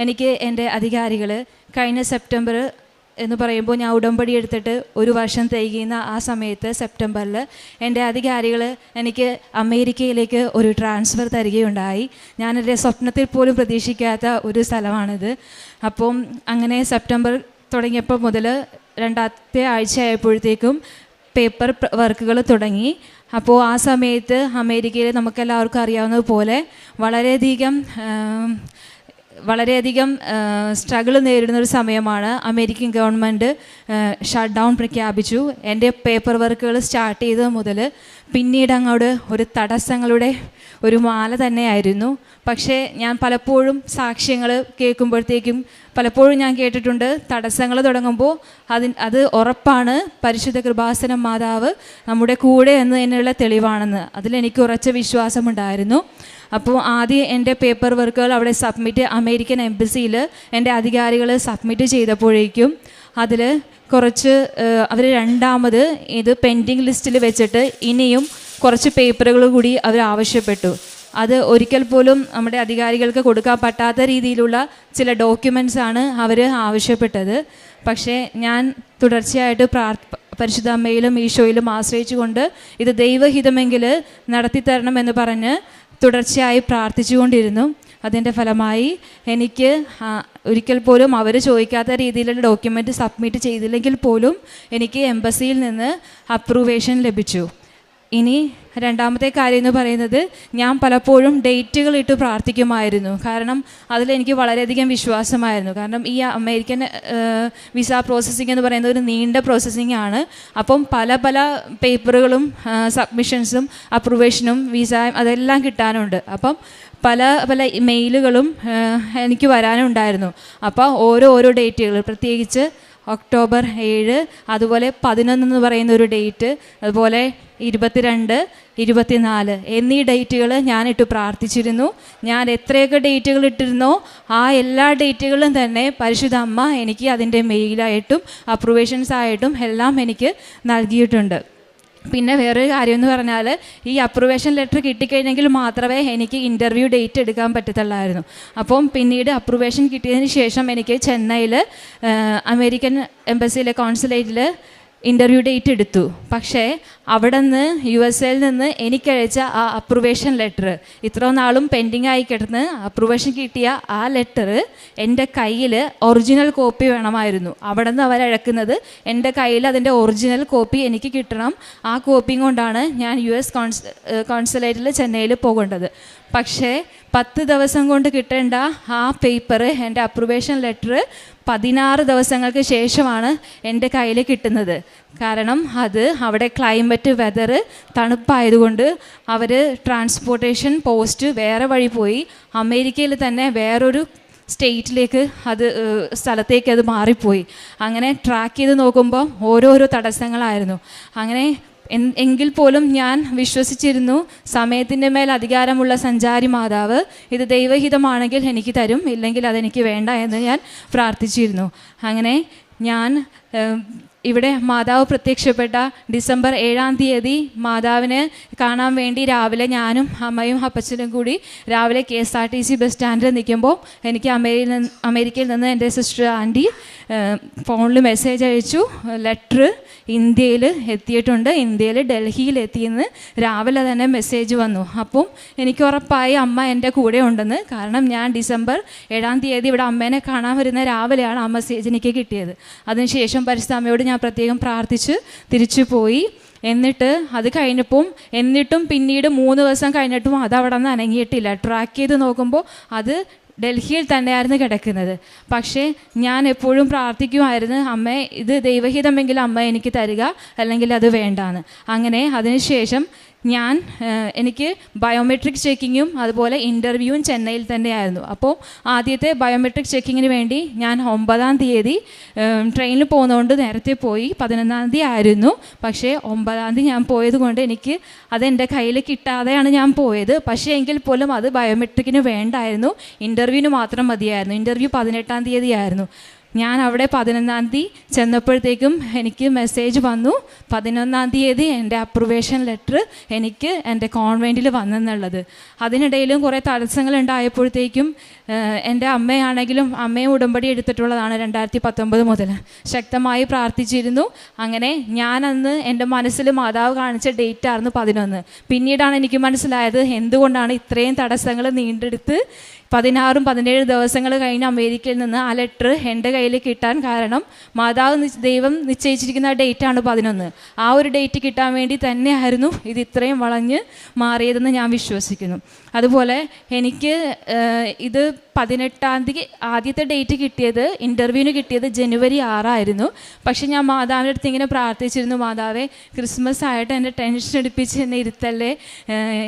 എനിക്ക് എൻ്റെ അധികാരികൾ കഴിഞ്ഞ സെപ്റ്റംബർ എന്ന് പറയുമ്പോൾ ഞാൻ ഉടമ്പടി എടുത്തിട്ട് 1 വർഷം തികയുന്ന ആ സമയത്ത് സെപ്റ്റംബറിൽ എൻ്റെ അധികാരികൾ എനിക്ക് അമേരിക്കയിലേക്ക് ഒരു ട്രാൻസ്ഫർ തരികയുണ്ടായി. ഞാനെൻ്റെ സ്വപ്നത്തിൽ പോലും പ്രതീക്ഷിക്കാത്ത ഒരു സ്ഥലമാണിത്. അപ്പം അങ്ങനെ സെപ്റ്റംബർ തുടങ്ങിയപ്പോൾ മുതൽ 2ാമത്തെ ആഴ്ച ആയപ്പോഴത്തേക്കും പേപ്പർ വർക്കുകൾ തുടങ്ങി. അപ്പോൾ ആ സമയത്ത് അമേരിക്കയിൽ നമുക്കെല്ലാവർക്കും അറിയാവുന്നതുപോലെ വളരെയധികം സ്ട്രഗിൾ നേരിടുന്നൊരു സമയമാണ്. അമേരിക്കൻ ഗവൺമെൻറ് ഷട്ട് ഡൗൺ പ്രഖ്യാപിച്ചു. എൻ്റെ പേപ്പർ വർക്കുകൾ സ്റ്റാർട്ട് ചെയ്തത് മുതൽ പിന്നീട് അങ്ങോട്ട് ഒരു തടസ്സങ്ങളുടെ ഒരു മാല തന്നെയായിരുന്നു. പക്ഷേ ഞാൻ പലപ്പോഴും സാക്ഷ്യങ്ങൾ കേൾക്കുമ്പോഴത്തേക്കും പലപ്പോഴും ഞാൻ കേട്ടിട്ടുണ്ട്, തടസ്സങ്ങൾ തുടങ്ങുമ്പോൾ അത് ഉറപ്പാണ് പരിശുദ്ധ കൃപാസനം മാതാവ് നമ്മുടെ കൂടെ എന്ന് തന്നെയുള്ള തെളിവാണെന്ന്. അതിലെനിക്ക് ഉറച്ച വിശ്വാസമുണ്ടായിരുന്നു. അപ്പോൾ ആദ്യം എൻ്റെ പേപ്പർ വർക്കുകൾ അവിടെ അമേരിക്കൻ എംബസിയിൽ എൻ്റെ അധികാരികൾ സബ്മിറ്റ് ചെയ്തപ്പോഴേക്കും അതിൽ കുറച്ച് അവർ രണ്ടാമത് ഇത് പെൻഡിങ് ലിസ്റ്റിൽ വെച്ചിട്ട് ഇനിയും കുറച്ച് പേപ്പറുകൾ കൂടി അവർ ആവശ്യപ്പെട്ടു. അത് ഒരിക്കൽ പോലും നമ്മുടെ അധികാരികൾക്ക് കൊടുക്കാൻ പറ്റാത്ത രീതിയിലുള്ള ചില ഡോക്യുമെൻറ്റ്സാണ് അവർ ആവശ്യപ്പെട്ടത്. പക്ഷേ ഞാൻ തുടർച്ചയായിട്ട് പരിശുദ്ധ അമ്മയിലും ഈശോയിലും ആശ്രയിച്ചുകൊണ്ട് ഇത് ദൈവഹിതമെങ്കിൽ നടത്തിത്തരണമെന്ന് പറഞ്ഞ് തുടർച്ചയായി പ്രാർത്ഥിച്ചുകൊണ്ടിരുന്നു. അതിൻ്റെ ഫലമായി എനിക്ക് ഒരിക്കൽ പോലും അവർ ചോദിക്കാത്ത രീതിയിലുള്ള ഡോക്യുമെൻ്റ് സബ്മിറ്റ് ചെയ്തില്ലെങ്കിൽ പോലും എനിക്ക് എംബസിയിൽ നിന്ന് അപ്രൂവേഷൻ ലഭിച്ചു. ഇനി രണ്ടാമത്തെ കാര്യം എന്ന് പറയുന്നത്, ഞാൻ പലപ്പോഴും ഡേറ്റുകൾ ഇട്ട് പ്രാർത്ഥിക്കുമായിരുന്നു. കാരണം അതിലെനിക്ക് വളരെയധികം വിശ്വാസമായിരുന്നു. കാരണം ഈ അമേരിക്കൻ വിസ പ്രോസസ്സിംഗ് എന്ന് പറയുന്നത് ഒരു നീണ്ട പ്രോസസ്സിംഗ് ആണ്. അപ്പം പല പേപ്പറുകളും സബ്മിഷൻസും അപ്രൂവേഷനും വിസയും അതെല്ലാം കിട്ടാനുണ്ട്. അപ്പം പല മെയിലുകളും എനിക്ക് വരാനുണ്ടായിരുന്നു. അപ്പോൾ ഓരോ ഡേറ്റുകൾ, പ്രത്യേകിച്ച് ഒക്ടോബർ 7, അതുപോലെ 11 എന്ന് പറയുന്ന ഒരു ഡേറ്റ്, അതുപോലെ 22, 24 എന്നീ ഡേറ്റുകൾ ഞാനിട്ട് പ്രാർത്ഥിച്ചിരുന്നു. ഞാൻ എത്രയൊക്കെ ഡേറ്റുകൾ ഇട്ടിരുന്നോ ആ എല്ലാ ഡേറ്റുകളും തന്നെ പരിശുദ്ധ അമ്മ എനിക്ക് അതിൻ്റെ മെയിലായിട്ടും അപ്രൂവേഷൻസ് ആയിട്ടും എല്ലാം എനിക്ക് നൽകിയിട്ടുണ്ട്. പിന്നെ വേറൊരു കാര്യം എന്ന് പറഞ്ഞാൽ, ഈ അപ്രൂവേഷൻ ലെറ്റർ കിട്ടിക്കഴിഞ്ഞെങ്കിൽ മാത്രമേ എനിക്ക് ഇൻ്റർവ്യൂ ഡേറ്റ് എടുക്കാൻ പറ്റത്തുള്ളായിരുന്നു. അപ്പം പിന്നീട് അപ്രൂവേഷൻ കിട്ടിയതിന് ശേഷം എനിക്ക് ചെന്നൈയിൽ അമേരിക്കൻ എംബസിയിലെ കോൺസുലേറ്റിൽ ഇൻ്റർവ്യൂ ഡേറ്റ് എടുത്തു. പക്ഷേ അവിടെ നിന്ന് USA നിന്ന് എനിക്കയച്ച ആ അപ്രൂവേഷൻ ലെറ്റർ, ഇത്രയും നാളും പെൻഡിങ് ആയി കിടന്ന് അപ്രൂവേഷൻ കിട്ടിയ ആ ലെറ്റർ എൻ്റെ കയ്യിൽ ഒറിജിനൽ കോപ്പി വേണമായിരുന്നു. അവിടെ നിന്ന് അവരഴക്കുന്നത് എൻ്റെ കയ്യിൽ അതിൻ്റെ ഒറിജിനൽ കോപ്പി എനിക്ക് കിട്ടണം. ആ കോപ്പിയും കൊണ്ടാണ് ഞാൻ US കോൺസുലേറ്റിൽ ചെന്നൈയിൽ പോകേണ്ടത്. പക്ഷേ 10 ദിവസം കൊണ്ട് കിട്ടേണ്ട ആ പേപ്പർ, എൻ്റെ അപ്രൂവേഷൻ ലെറ്റർ 16 ദിവസങ്ങൾക്ക് ശേഷമാണ് എൻ്റെ കയ്യിൽ കിട്ടുന്നത്. കാരണം അത് അവിടെ ക്ലൈമറ്റ് വെതർ തണുപ്പായതുകൊണ്ട് അവർ ട്രാൻസ്പോർട്ടേഷൻ പോസ്റ്റ് വേറെ വഴി പോയി അമേരിക്കയിൽ തന്നെ വേറൊരു സ്റ്റേറ്റിലേക്ക് സ്ഥലത്തേക്ക് അത് മാറിപ്പോയി. അങ്ങനെ ട്രാക്ക് ചെയ്ത് നോക്കുമ്പോൾ ഓരോരോ തടസ്സങ്ങളായിരുന്നു. അങ്ങനെ എങ്കിൽ പോലും ഞാൻ വിശ്വസിച്ചിരുന്നു, സമയത്തിൻ്റെ മേൽ അധികാരമുള്ള സഞ്ചാരി മാതാവ് ഇത് ദൈവഹിതമാണെങ്കിൽ എനിക്ക് തരും, ഇല്ലെങ്കിൽ അതെനിക്ക് വേണ്ട എന്ന് ഞാൻ പ്രാർത്ഥിച്ചിരുന്നു. അങ്ങനെ ഞാൻ ഇവിടെ മാതാവ് പ്രത്യക്ഷപ്പെട്ട ഡിസംബർ 7-ാം തീയതി മാതാവിനെ കാണാൻ വേണ്ടി രാവിലെ ഞാനും അമ്മയും അപ്പച്ചനും കൂടി രാവിലെ KSRTC ബസ് സ്റ്റാൻഡിൽ നിൽക്കുമ്പോൾ എനിക്ക് അമേരിക്കയിൽ നിന്ന് എൻ്റെ സിസ്റ്റർ ആൻറ്റി ഫോണിൽ മെസ്സേജ് അയച്ചു, ലെറ്റർ ഇന്ത്യയിൽ എത്തിയിട്ടുണ്ട്, ഇന്ത്യയിൽ ഡൽഹിയിൽ എത്തിയെന്ന് രാവിലെ തന്നെ മെസ്സേജ് വന്നു. അപ്പം എനിക്ക് ഉറപ്പായി അമ്മ എൻ്റെ കൂടെ ഉണ്ടെന്ന്. കാരണം ഞാൻ ഡിസംബർ 7-ാം തീയതി ഇവിടെ അമ്മേനെ കാണാൻ വരുന്ന രാവിലെയാണ് ആ മെസ്സേജ് എനിക്ക് കിട്ടിയത്. അതിനുശേഷം പരിശുദ്ധ അമ്മയോട് ഞാൻ പ്രത്യേകം പ്രാർത്ഥിച്ച് തിരിച്ചു പോയി. അത് കഴിഞ്ഞിട്ടും പിന്നീട് 3 ദിവസം കഴിഞ്ഞിട്ടും അത് അവിടെ നിന്ന് അനങ്ങിയിട്ടില്ല. ട്രാക്ക് ചെയ്ത് നോക്കുമ്പോൾ അത് ഡൽഹിയിൽ തന്നെയായിരുന്നു കിടക്കുന്നത്. പക്ഷേ ഞാൻ എപ്പോഴും പ്രാർത്ഥിക്കുമായിരുന്നു, അമ്മേ ഇത് ദൈവഹിതമെങ്കിൽ അമ്മ എനിക്ക് തരിക, അല്ലെങ്കിൽ അത് വേണ്ടാന്ന്. അങ്ങനെ അതിനുശേഷം എനിക്ക് ബയോമെട്രിക് ചെക്കിങ്ങും അതുപോലെ ഇൻ്റർവ്യൂവും ചെന്നൈയിൽ തന്നെയായിരുന്നു. അപ്പോൾ ആദ്യത്തെ ബയോമെട്രിക് ചെക്കിങ്ങിന് വേണ്ടി ഞാൻ 9-ാം തീയതി ട്രെയിനിൽ പോകുന്നതുകൊണ്ട് നേരത്തെ പോയി. 11-ാം തീയതി ആയിരുന്നു. പക്ഷേ 9-ാം തീയതി ഞാൻ പോയത് കൊണ്ട് എനിക്ക് അതെൻ്റെ കയ്യിൽ കിട്ടാതെയാണ് ഞാൻ പോയത്. പക്ഷേ എങ്കിൽ പോലും അത് ബയോമെട്രിക്കിന് വേണ്ടായിരുന്നു, ഇൻ്റർവ്യൂവിന് മാത്രം മതിയായിരുന്നു. ഇൻ്റർവ്യൂ 18-ാം തീയതി ആയിരുന്നു. ഞാൻ അവിടെ 11-ാം തീയതി ചെന്നപ്പോഴത്തേക്കും എനിക്ക് മെസ്സേജ് വന്നു, 11-ാം തീയതി എൻ്റെ അപ്രൂവേഷൻ ലെറ്റർ എനിക്ക് എൻ്റെ കോൺവെൻറ്റിൽ വന്നെന്നുള്ളത്. അതിനിടയിലും കുറേ തടസ്സങ്ങൾ ഉണ്ടായപ്പോഴത്തേക്കും എൻ്റെ അമ്മയാണെങ്കിലും അമ്മയും ഉടമ്പടി എടുത്തിട്ടുള്ളതാണ് 2019 മുതൽ. ശക്തമായി പ്രാർത്ഥിച്ചിരുന്നു. അങ്ങനെ ഞാനന്ന് എൻ്റെ മനസ്സിൽ മാതാവ് കാണിച്ച ഡേറ്റ് ആയിരുന്നു 11. പിന്നീടാണ് എനിക്ക് മനസ്സിലായത് എന്തുകൊണ്ടാണ് ഇത്രയും തടസ്സങ്ങൾ നീണ്ടെടുത്ത് 16-17 ദിവസങ്ങൾ കഴിഞ്ഞ് അമേരിക്കയിൽ നിന്ന് ആ ലെറ്റർ എൻ്റെ കയ്യിൽ കിട്ടാൻ കാരണം ദൈവം നിശ്ചയിച്ചിരിക്കുന്ന ഡേറ്റാണ് 11. ആ ഒരു ഡേറ്റ് കിട്ടാൻ വേണ്ടി തന്നെയായിരുന്നു ഇത് ഇത്രയും വളഞ്ഞ് മാറിയതെന്ന് ഞാൻ വിശ്വസിക്കുന്നു. അതുപോലെ എനിക്ക് ഇത് 18-ാം തീയതി ആദ്യത്തെ ഡേറ്റ് കിട്ടിയത്, ഇൻ്റർവ്യൂവിന് കിട്ടിയത് ജനുവരി 6 ആയിരുന്നു. പക്ഷെ ഞാൻ മാതാവിൻ്റെ അടുത്ത് ഇങ്ങനെ പ്രാർത്ഥിച്ചിരുന്നു, മാതാവേ ക്രിസ്മസ് ആയിട്ട് എൻ്റെ ടെൻഷൻ എടുപ്പിച്ച് എന്നെ ഇരുത്തല്ലേ,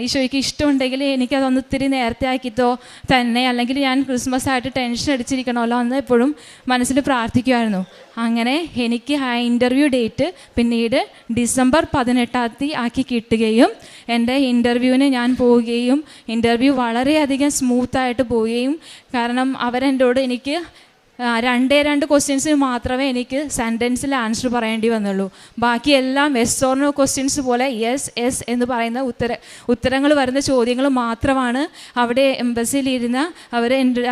ഈശോയ്ക്ക് ഇഷ്ടമുണ്ടെങ്കിൽ എനിക്കതൊന്ന് ഇത്തിരി നേരത്തെ ആക്കിത്തോ തന്നെ, അല്ലെങ്കിൽ ഞാൻ ക്രിസ്മസ് ആയിട്ട് ടെൻഷൻ അടിച്ചിരിക്കണമല്ലോ എന്ന് എപ്പോഴും മനസ്സിൽ പ്രാർത്ഥിക്കുമായിരുന്നു. അങ്ങനെ എനിക്ക് ആ ഇൻ്റർവ്യൂ ഡേറ്റ് പിന്നീട് ഡിസംബർ 18-ാം തീയതി ആക്കി കിട്ടുകയും എൻ്റെ ഇൻ്റർവ്യൂവിന് ഞാൻ പോവുകയും ഇൻ്റർവ്യൂ വളരെയധികം സ്മൂത്തായിട്ട് പോവുകയും, കാരണം അവരെന്നോട് എനിക്ക് 2 ക്വസ്റ്റ്യൻസിന് മാത്രമേ എനിക്ക് സെൻറ്റൻസിൽ ആൻസർ പറയേണ്ടി വന്നുള്ളൂ. ബാക്കിയെല്ലാം യെസ് ഓർ നോ ക്വസ്റ്റ്യൻസ് പോലെ യെസ് എന്ന് പറയുന്ന ഉത്തരങ്ങൾ വരുന്ന ചോദ്യങ്ങൾ മാത്രമാണ് അവിടെ എംബസിയിലിരുന്ന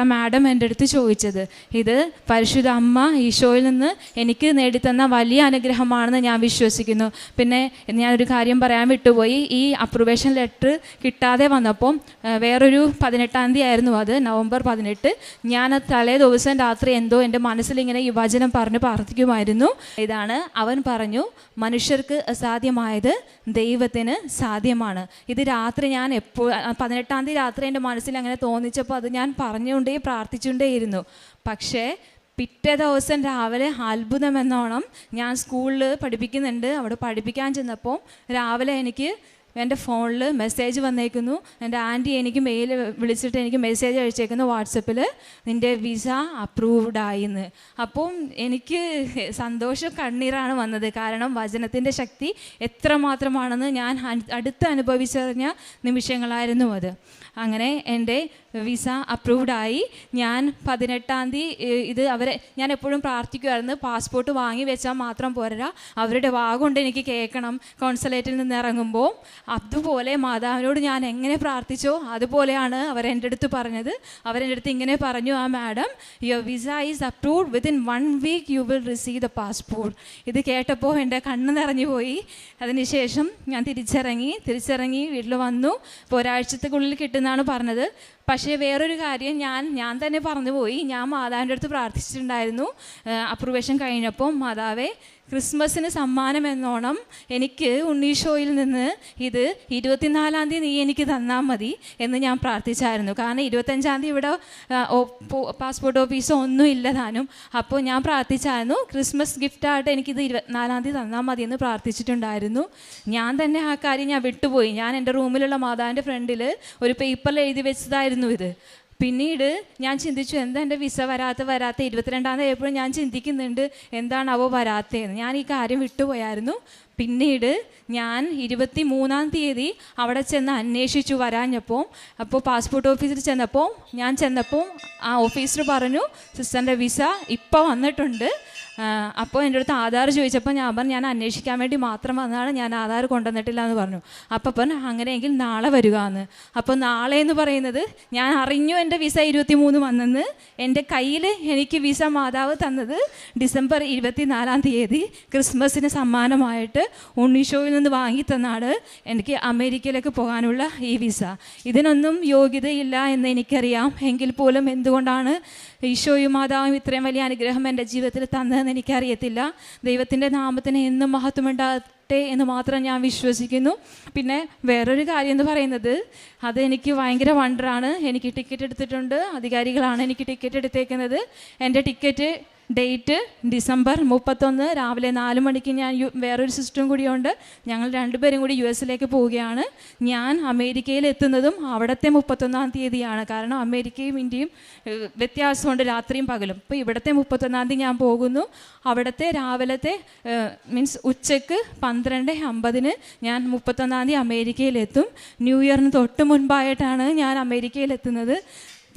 ആ മാഡം എൻ്റെ അടുത്ത് ചോദിച്ചത്. ഇത് പരിശുദ്ധ അമ്മ ഈശോയിൽ നിന്ന് എനിക്ക് നേടിത്തന്ന വലിയ അനുഗ്രഹമാണെന്ന് ഞാൻ വിശ്വസിക്കുന്നു. പിന്നെ ഞാനൊരു കാര്യം പറയാൻ വിട്ടുപോയി, ഈ അപ്രൂവേഷൻ ലെറ്റർ കിട്ടാതെ വന്നപ്പോൾ വേറൊരു 18-ാം തീയതി ആയിരുന്നു, അത് നവംബർ 18. ഞാൻ തലേ ദിവസം രാത്രി എന്തോ എൻ്റെ മനസ്സിലിങ്ങനെ ഈ വചനം പറഞ്ഞ് പ്രാർത്ഥിക്കുമായിരുന്നു. ഇതാണ്, അവൻ പറഞ്ഞു, മനുഷ്യർക്ക് അസാധ്യമായത് ദൈവത്തിന് സാധ്യമാണ്. ഇത് രാത്രി ഞാൻ 18-ാം തീയതി രാത്രി എൻ്റെ മനസ്സിൽ അങ്ങനെ തോന്നിച്ചപ്പോൾ അത് ഞാൻ പ്രാർത്ഥിച്ചുകൊണ്ടേയിരുന്നു. പക്ഷേ പിറ്റേ ദിവസം രാവിലെ അത്ഭുതമെന്നോണം ഞാൻ സ്കൂളിൽ പഠിപ്പിക്കുന്നുണ്ട്. അവിടെ പഠിപ്പിക്കാൻ ചെന്നപ്പോൾ രാവിലെ എനിക്ക് എൻ്റെ ഫോണിൽ മെസ്സേജ് വന്നേക്കുന്നു. എൻ്റെ ആൻറ്റി എനിക്ക് വിളിച്ചിട്ട് എനിക്ക് മെസ്സേജ് അയച്ചേക്കുന്നു വാട്സപ്പിൽ, നിൻ്റെ വിസ അപ്രൂവ്ഡ് ആയിന്ന്. അപ്പം എനിക്ക് സന്തോഷം കണ്ണീരാണ് വന്നത്. കാരണം വചനത്തിൻ്റെ ശക്തി എത്രമാത്രമാണെന്ന് ഞാൻ അടുത്ത് അനുഭവിച്ചറിഞ്ഞ നിമിഷങ്ങളായിരുന്നു അത്. അങ്ങനെ എൻ്റെ വിസ അപ്രൂവ്ഡായി. ഞാൻ 18-ാം തീയതി ഇത് ഞാൻ എപ്പോഴും പ്രാർത്ഥിക്കുമായിരുന്നു, പാസ്പോർട്ട് വാങ്ങി വെച്ചാൽ മാത്രം പോരാ, അവരുടെ വാഗുകൊണ്ട് എനിക്ക് കേൾക്കണം കോൺസുലേറ്റിൽ നിന്ന് ഇറങ്ങുമ്പോൾ. അതുപോലെ മാതാവിനോട് ഞാൻ എങ്ങനെ പ്രാർത്ഥിച്ചോ അതുപോലെയാണ് അവരെൻ്റെ അടുത്ത് പറഞ്ഞത്. അവരെൻ്റെ അടുത്ത് ഇങ്ങനെ പറഞ്ഞു, ആ madam, your visa is approved, within 1 week you will receive the passport. ഇത് കേട്ടപ്പോൾ എൻ്റെ കണ്ണ് നിറഞ്ഞു പോയി. അതിനുശേഷം ഞാൻ തിരിച്ചിറങ്ങി വീട്ടിൽ വന്നു. ഇപ്പോൾ ഒരാഴ്ചത്തേക്കുള്ളിൽ കിട്ടുമെന്നാണ് പറഞ്ഞത്. പക്ഷേ വേറൊരു കാര്യം ഞാൻ തന്നെ പറഞ്ഞുപോയി. ഞാൻ മാതാവിൻ്റെ അടുത്ത് പ്രാർത്ഥിച്ചിട്ടുണ്ടായിരുന്നു അപ്രൂവേഷൻ കഴിഞ്ഞപ്പോൾ, മാതാവേ, ക്രിസ്മസിന് സമ്മാനം എന്നോണം എനിക്ക് ഉണ്ണീശോയിൽ നിന്ന് ഇത് 24-ാം തീയതി നീ എനിക്ക് തന്നാൽ മതി എന്ന് ഞാൻ പ്രാർത്ഥിച്ചായിരുന്നു. കാരണം 25-ാം തീയതി ഇവിടെ പാസ്പോർട്ട് ഓഫീസോ ഒന്നും ഇല്ല താനും. അപ്പോൾ ഞാൻ പ്രാർത്ഥിച്ചായിരുന്നു, ക്രിസ്മസ് ഗിഫ്റ്റായിട്ട് എനിക്കിത് 24-ാം തീയതി തന്നാൽ മതി എന്ന് പ്രാർത്ഥിച്ചിട്ടുണ്ടായിരുന്നു. ഞാൻ തന്നെ ആ കാര്യം ഞാൻ വിട്ടുപോയി. ഞാൻ എൻ്റെ റൂമിലുള്ള മാതാവിൻ്റെ ഫ്രണ്ടിൽ ഒരു പേപ്പറിൽ എഴുതി വെച്ചതായിരുന്നു ഇത്. പിന്നീട് ഞാൻ ചിന്തിച്ചു, എന്താ എൻ്റെ വിസ വരാത്ത 22-ാം തീയതി എപ്പോഴും ഞാൻ ചിന്തിക്കുന്നുണ്ട് എന്താണാവോ വരാത്തതെന്ന്. ഞാൻ ഈ കാര്യം വിട്ടുപോയായിരുന്നു. പിന്നീട് ഞാൻ 23-ാം തീയതി അവിടെ ചെന്ന് അന്വേഷിച്ചു വരാഞ്ഞപ്പോൾ. അപ്പോൾ പാസ്പോർട്ട് ഓഫീസിൽ ചെന്നപ്പോൾ ആ ഓഫീസർ പറഞ്ഞു, സിസ്റ്ററിൻ്റെ വിസ ഇപ്പോൾ വന്നിട്ടുണ്ട്. അപ്പോൾ എൻ്റെ അടുത്ത് ആധാർ ചോദിച്ചപ്പോൾ ഞാൻ പറഞ്ഞു, ഞാൻ അന്വേഷിക്കാൻ വേണ്ടി മാത്രം വന്നതാണ്, ഞാൻ ആധാർ കൊണ്ടുവന്നിട്ടില്ല എന്ന് പറഞ്ഞു. അപ്പം അങ്ങനെയെങ്കിൽ നാളെ വരിക എന്ന്. അപ്പോൾ നാളെ എന്ന് പറയുന്നത് ഞാൻ അറിഞ്ഞു എൻ്റെ വിസ 23 വന്നെന്ന്. എൻ്റെ കയ്യിൽ എനിക്ക് വിസ മാതാവ് തന്നത് ഡിസംബർ 24-ാം തീയതി ക്രിസ്മസിന് സമ്മാനമായിട്ട് ഉണ്ണീശോയിൽ നിന്ന് വാങ്ങി തന്നാണ് എനിക്ക് അമേരിക്കയിലേക്ക് പോകാനുള്ള ഈ വിസ. ഇതിനൊന്നും യോഗ്യതയില്ല എന്ന് എനിക്കറിയാം. എങ്കിൽ പോലും എന്തുകൊണ്ടാണ് ഈശോയും മാതാവും ഇത്രയും വലിയ അനുഗ്രഹം എൻ്റെ ജീവിതത്തിൽ തന്നതെന്ന് എനിക്കറിയത്തില്ല. ദൈവത്തിൻ്റെ നാമത്തിന് എന്നും മഹത്വമുണ്ടാകട്ടെ എന്ന് മാത്രം ഞാൻ വിശ്വസിക്കുന്നു. പിന്നെ വേറൊരു കാര്യം എന്ന് പറയുന്നത്, അത് എനിക്ക് ഭയങ്കര വണ്ടറാണ്. എനിക്ക് ടിക്കറ്റ് എടുത്തിട്ടുണ്ട്, അധികാരികളാണ് എനിക്ക് ടിക്കറ്റ് എടുത്തേക്കുന്നത്. എൻ്റെ ടിക്കറ്റ് ഡേറ്റ് ഡിസംബർ 31 രാവിലെ 4 മണിക്ക്. ഞാൻ വേറൊരു സിസ്റ്ററും കൂടിയുണ്ട്, ഞങ്ങൾ 2 പേരും കൂടി US പോവുകയാണ്. ഞാൻ അമേരിക്കയിൽ എത്തുന്നതും അവിടുത്തെ 31-ാം തീയതിയാണ്. കാരണം അമേരിക്കയും ഇന്ത്യയും വ്യത്യാസമുണ്ട്, രാത്രിയും പകലും. അപ്പോൾ ഇവിടുത്തെ 31-ാം തീയതി ഞാൻ പോകുന്നു. അവിടുത്തെ രാവിലത്തെ ഉച്ചയ്ക്ക് 12:50 ഞാൻ 31-ാം തീയതി അമേരിക്കയിലെത്തും. ന്യൂ ഇയറിന് തൊട്ട് മുൻപായിട്ടാണ് ഞാൻ അമേരിക്കയിലെത്തുന്നത്.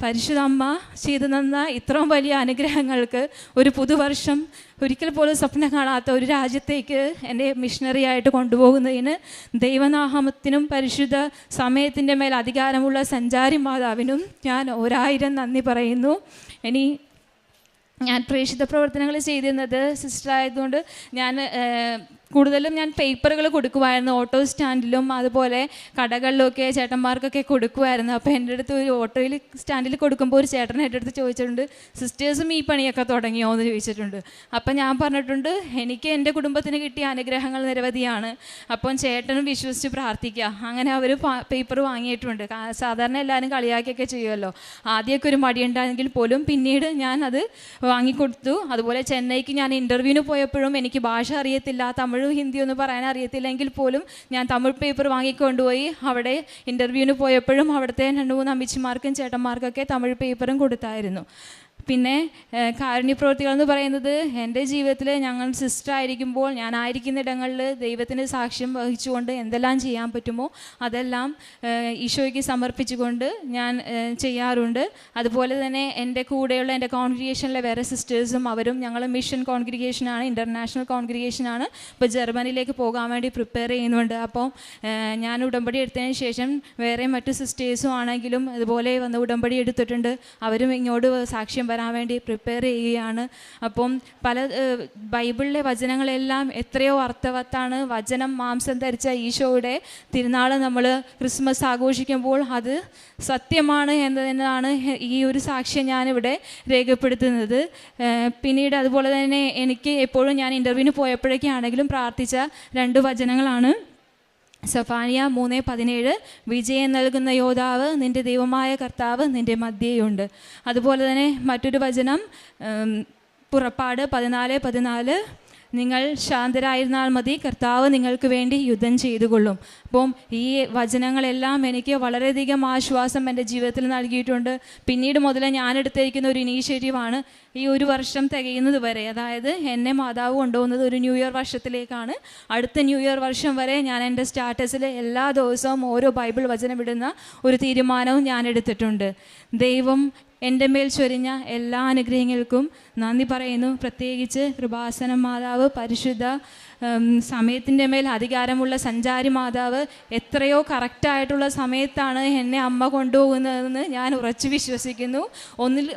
പരിശുദ്ധ അമ്മ ചെയ്തു തന്ന ഇത്രയും വലിയ അനുഗ്രഹങ്ങൾക്ക് ഒരു പുതുവർഷം ഒരിക്കൽ പോലും സ്വപ്നം കാണാത്ത ഒരു രാജ്യത്തേക്ക് എന്നെ മിഷണറി ആയിട്ട് കൊണ്ടുപോകുന്നതിന് ദൈവനാമത്തിനും പരിശുദ്ധ സമയത്തിൻ്റെ മേൽ അധികാരമുള്ള സഞ്ചാരി മാതാവിനും ഞാൻ 1000 നന്ദി പറയുന്നു. ഞാൻ പ്രേക്ഷിത പ്രവർത്തനങ്ങൾ ചെയ്തിരുന്നത് സിസ്റ്റർ ആയതുകൊണ്ട് കൂടുതലും ഞാൻ പേപ്പറുകൾ കൊടുക്കുമായിരുന്നു. ഓട്ടോ സ്റ്റാൻഡിലും അതുപോലെ കടകളിലൊക്കെ ചേട്ടന്മാർക്കൊക്കെ കൊടുക്കുമായിരുന്നു. അപ്പോൾ എൻ്റെ അടുത്ത് ഒരു ഓട്ടോയിൽ സ്റ്റാൻഡിൽ കൊടുക്കുമ്പോൾ ഒരു ചേട്ടൻ എൻ്റെ അടുത്ത് ചോദിച്ചിട്ടുണ്ട്, സിസ്റ്റേഴ്സും ഈ പണിയൊക്കെ തുടങ്ങിയോ എന്ന് ചോദിച്ചിട്ടുണ്ട്. അപ്പം ഞാൻ പറഞ്ഞിട്ടുണ്ട്, എനിക്ക് എൻ്റെ കുടുംബത്തിന് കിട്ടിയ അനുഗ്രഹങ്ങൾ നിരവധിയാണ്. അപ്പം ചേട്ടനും വിശ്വസിച്ച് പ്രാർത്ഥിക്കുക. അങ്ങനെ അവർ പേപ്പർ വാങ്ങിയിട്ടുണ്ട്. സാധാരണ എല്ലാവരും കളിയാക്കിയൊക്കെ ചെയ്യുമല്ലോ. ആദ്യമൊക്കെ ഒരു മടിയുണ്ടായെങ്കിൽ പോലും പിന്നീട് ഞാൻ അത് വാങ്ങിക്കൊടുത്തു. അതുപോലെ ചെന്നൈക്ക് ഞാൻ ഇൻ്റർവ്യൂവിന് പോയപ്പോഴും എനിക്ക് ഭാഷ അറിയത്തില്ല, തമിഴ് ഹിന്ദി ഒന്നും പറയാൻ അറിയത്തില്ലെങ്കിൽ പോലും ഞാൻ തമിഴ് പേപ്പർ വാങ്ങിക്കൊണ്ടുപോയി അവിടെ ഇൻ്റർവ്യൂവിന് പോയപ്പോഴും അവിടുത്തെ 2-3 അമ്മച്ചിമാർക്കും ചേട്ടന്മാർക്കൊക്കെ തമിഴ് പേപ്പറും കൊടുത്തായിരുന്നു. പിന്നെ കാരുണ്യപ്രവൃത്തികൾ എന്ന് പറയുന്നത്, എൻ്റെ ജീവിതത്തിൽ ഞങ്ങൾ സിസ്റ്റർ ആയിരിക്കുമ്പോൾ ഞാനായിരിക്കുന്ന ഇടങ്ങളിൽ ദൈവത്തിന് സാക്ഷ്യം വഹിച്ചുകൊണ്ട് എന്തെല്ലാം ചെയ്യാൻ പറ്റുമോ അതെല്ലാം ഈശോയ്ക്ക് സമർപ്പിച്ചുകൊണ്ട് ഞാൻ ചെയ്യാറുണ്ട്. അതുപോലെ തന്നെ എൻ്റെ കൂടെയുള്ള എൻ്റെ കോൺഗ്രിഗേഷനിലെ വേറെ സിസ്റ്റേഴ്സും അവരും ഞങ്ങൾ മിഷൻ കോൺഗ്രിഗേഷനാണ്, ഇൻ്റർനാഷണൽ കോൺഗ്രിഗേഷനാണ്. ഇപ്പോൾ ജർമ്മനിയിലേക്ക് പോകാൻ വേണ്ടി പ്രിപ്പയർ ചെയ്യുന്നുണ്ട്. അപ്പോൾ ഞാൻ ഉടമ്പടി എടുത്തതിന് ശേഷം വേറെ മറ്റു സിസ്റ്റേഴ്സും ആണെങ്കിലും അതുപോലെ വന്ന് ഉടമ്പടി എടുത്തിട്ടുണ്ട്. അവരും ഇങ്ങോട്ട് സാക്ഷ്യം വരാൻ വേണ്ടി പ്രിപ്പയർ ചെയ്യുകയാണ്. അപ്പം ബൈബിളിലെ വചനങ്ങളെല്ലാം എത്രയോ അർത്ഥവത്താണ്. വചനം മാംസം ധരിച്ച ഈശോയുടെ തിരുനാൾ നമ്മൾ ക്രിസ്മസ് ആഘോഷിക്കുമ്പോൾ അത് സത്യമാണ് എന്നതാണ് ഈ ഒരു സാക്ഷ്യം ഞാനിവിടെ രേഖപ്പെടുത്തുന്നത്. പിന്നീട് അതുപോലെ തന്നെ എനിക്ക് എപ്പോഴും ഞാൻ ഇൻ്റർവ്യൂവിന് പോയപ്പോഴേക്കാണെങ്കിലും പ്രാർത്ഥിച്ച 2 വചനങ്ങളാണ്. സഫാനിയ 3:17, വിജയം നൽകുന്ന യോദ്ധാവ് നിൻ്റെ ദൈവമായ കർത്താവ് നിൻ്റെ മധ്യേയുണ്ട്. അതുപോലെ തന്നെ മറ്റൊരു വചനം പുറപ്പാട് 14:14, നിങ്ങൾ ശാന്തരായിരുന്നാൽ മതി, കർത്താവ് നിങ്ങൾക്ക് വേണ്ടി യുദ്ധം ചെയ്തുകൊള്ളും. അപ്പം ഈ വചനങ്ങളെല്ലാം എനിക്ക് വളരെയധികം ആശ്വാസം എൻ്റെ ജീവിതത്തിൽ നൽകിയിട്ടുണ്ട്. പിന്നീട് മുതൽ ഞാൻ എടുത്തിരിക്കുന്ന ഒരു ഇനീഷ്യേറ്റീവാണ് ഈ ഒരു വർഷം തികയുന്നത് വരെ, അതായത് എന്നെ മാതാവ് കൊണ്ടുപോകുന്നത് ഒരു ന്യൂ ഇയർ വർഷത്തിലേക്കാണ്. അടുത്ത ന്യൂ ഇയർ വർഷം വരെ ഞാൻ എൻ്റെ സ്റ്റാറ്റസിൽ എല്ലാ ദിവസവും ഓരോ ബൈബിൾ വചനം ഇടുന്ന ഒരു തീരുമാനവും ഞാൻ എടുത്തിട്ടുണ്ട്. ദൈവം എൻ്റെ മേൽ ചൊരിഞ്ഞ എല്ലാ അനുഗ്രഹങ്ങൾക്കും നന്ദി പറയുന്നു. പ്രത്യേകിച്ച് കൃപാസന മാതാവ്, പരിശുദ്ധ സമയത്തിൻ്റെ മേൽ അധികാരമുള്ള സഞ്ചാരി മാതാവ് എത്രയോ കറക്റ്റായിട്ടുള്ള സമയത്താണ് എന്നെ അമ്മ കൊണ്ടുപോകുന്നതെന്ന് ഞാൻ ഉറച്ചു വിശ്വസിക്കുന്നു.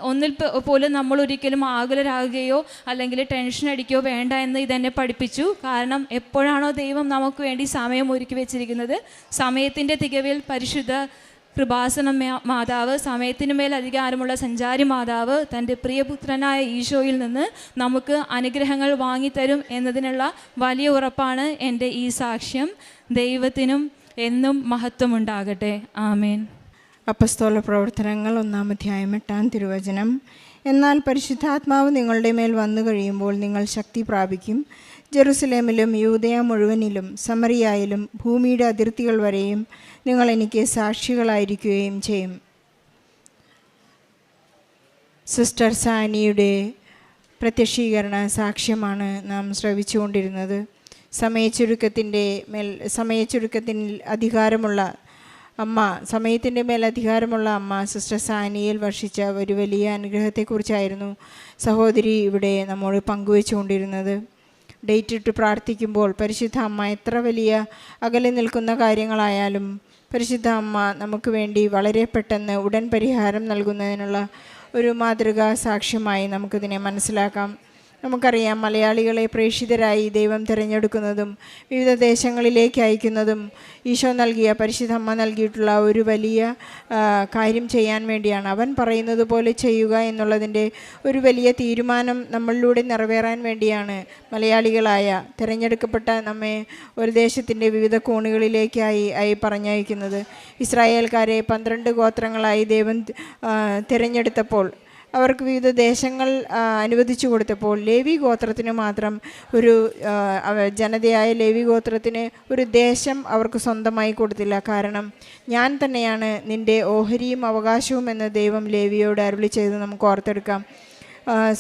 ഒന്നിൽ പോലും നമ്മൾ ഒരിക്കലും ആകുലരാകുകയോ അല്ലെങ്കിൽ ടെൻഷൻ അടിക്കുകയോ വേണ്ട എന്ന് ഇതെന്നെ പഠിപ്പിച്ചു. കാരണം എപ്പോഴാണോ ദൈവം നമുക്ക് വേണ്ടി സമയം ഒരുക്കി വെച്ചിരിക്കുന്നത്, സമയത്തിൻ്റെ തികവിൽ പരിശുദ്ധ കൃപാസന മാതാവ്, സമയത്തിനു മേൽ അധികാരമുള്ള സഞ്ചാരി മാതാവ് തൻ്റെ പ്രിയപുത്രനായ ഈശോയിൽ നിന്ന് നമുക്ക് അനുഗ്രഹങ്ങൾ വാങ്ങിത്തരും എന്നതിനുള്ള വലിയ ഉറപ്പാണ് എൻ്റെ ഈ സാക്ഷ്യം. ദൈവത്തിനും എന്നും മഹത്വമുണ്ടാകട്ടെ. ആമേൻ. അപ്പസ്തോല പ്രവർത്തനങ്ങൾ 1-ാം അധ്യായം 8-ാം തിരുവചനം. എന്നാൽ പരിശുദ്ധാത്മാവ് നിങ്ങളുടെ മേൽ വന്നു കഴിയുമ്പോൾ നിങ്ങൾ ശക്തി പ്രാപിക്കും. ജെറുസലേമിലും യൂദയ മുഴുവനിലും സമറിയായിലും ഭൂമിയുടെ അതിർത്തികൾ വരെയും നിങ്ങൾ എനിക്ക് സാക്ഷികളായിരിക്കുകയും ചെയ്യും. സിസ്റ്റർ സാനിയുടെ പ്രത്യക്ഷീകരണ സാക്ഷ്യമാണ് നാം ശ്രവിച്ചുകൊണ്ടിരുന്നത്. സമയച്ചുരുക്കത്തിൽ അധികാരമുള്ള അമ്മ, സമയത്തിൻ്റെ മേൽ അധികാരമുള്ള അമ്മ സിസ്റ്റർ സാനിയിൽ വർഷിച്ച ഒരു വലിയ അനുഗ്രഹത്തെക്കുറിച്ചായിരുന്നു സഹോദരി ഇവിടെ നമ്മോട് പങ്കുവെച്ചുകൊണ്ടിരുന്നത്. ഡേറ്റ് ഇട്ട് പ്രാർത്ഥിക്കുമ്പോൾ പരിശുദ്ധ അമ്മ എത്ര വലിയ അകലെ നിൽക്കുന്ന കാര്യങ്ങളായാലും പരിശുദ്ധ അമ്മ നമുക്ക് വേണ്ടി വളരെ പെട്ടെന്ന് ഉടൻ പരിഹാരം നൽകുന്നതിനുള്ള ഒരു മാതൃകാ സാക്ഷ്യമായി നമുക്കിതിനെ മനസ്സിലാക്കാം. നമുക്കറിയാം, മലയാളികളെ പ്രേക്ഷിതരായി ദൈവം തിരഞ്ഞെടുക്കുന്നതും വിവിധ ദേശങ്ങളിലേക്ക് അയക്കുന്നതും ഈശോ നൽകിയ പരിശുദ്ധ അമ്മ നൽകിയിട്ടുള്ള ഒരു വലിയ കാര്യം ചെയ്യാൻ വേണ്ടിയാണ്. അവൻ പറയുന്നത് പോലെ ചെയ്യുക എന്നുള്ളതിൻ്റെ ഒരു വലിയ തീരുമാനം നമ്മളിലൂടെ നിറവേറാൻ വേണ്ടിയാണ് മലയാളികളായ തിരഞ്ഞെടുക്കപ്പെട്ട നമ്മെ ഒരു ദേശത്തിൻ്റെ വിവിധ കോണുകളിലേക്കായി പറഞ്ഞയക്കുന്നത്. ഇസ്രായേൽക്കാരെ 12 ഗോത്രങ്ങളായി ദൈവം തിരഞ്ഞെടുത്തപ്പോൾ, അവർക്ക് വിവിധ ദേശങ്ങൾ അനുവദിച്ചു കൊടുത്തപ്പോൾ ലേവി ഗോത്രത്തിന് മാത്രം ഒരു ജനതയായ ലേവി ഗോത്രത്തിന് ഒരു ദേശം അവർക്ക് സ്വന്തമായി കൊടുത്തില്ല. കാരണം ഞാൻ തന്നെയാണ് നിൻ്റെ ഓഹരിയും അവകാശവും എന്ന് ദൈവം ലേവിയോട് അരുളി ചെയ്ത് നമുക്ക് ഓർത്തെടുക്കാം.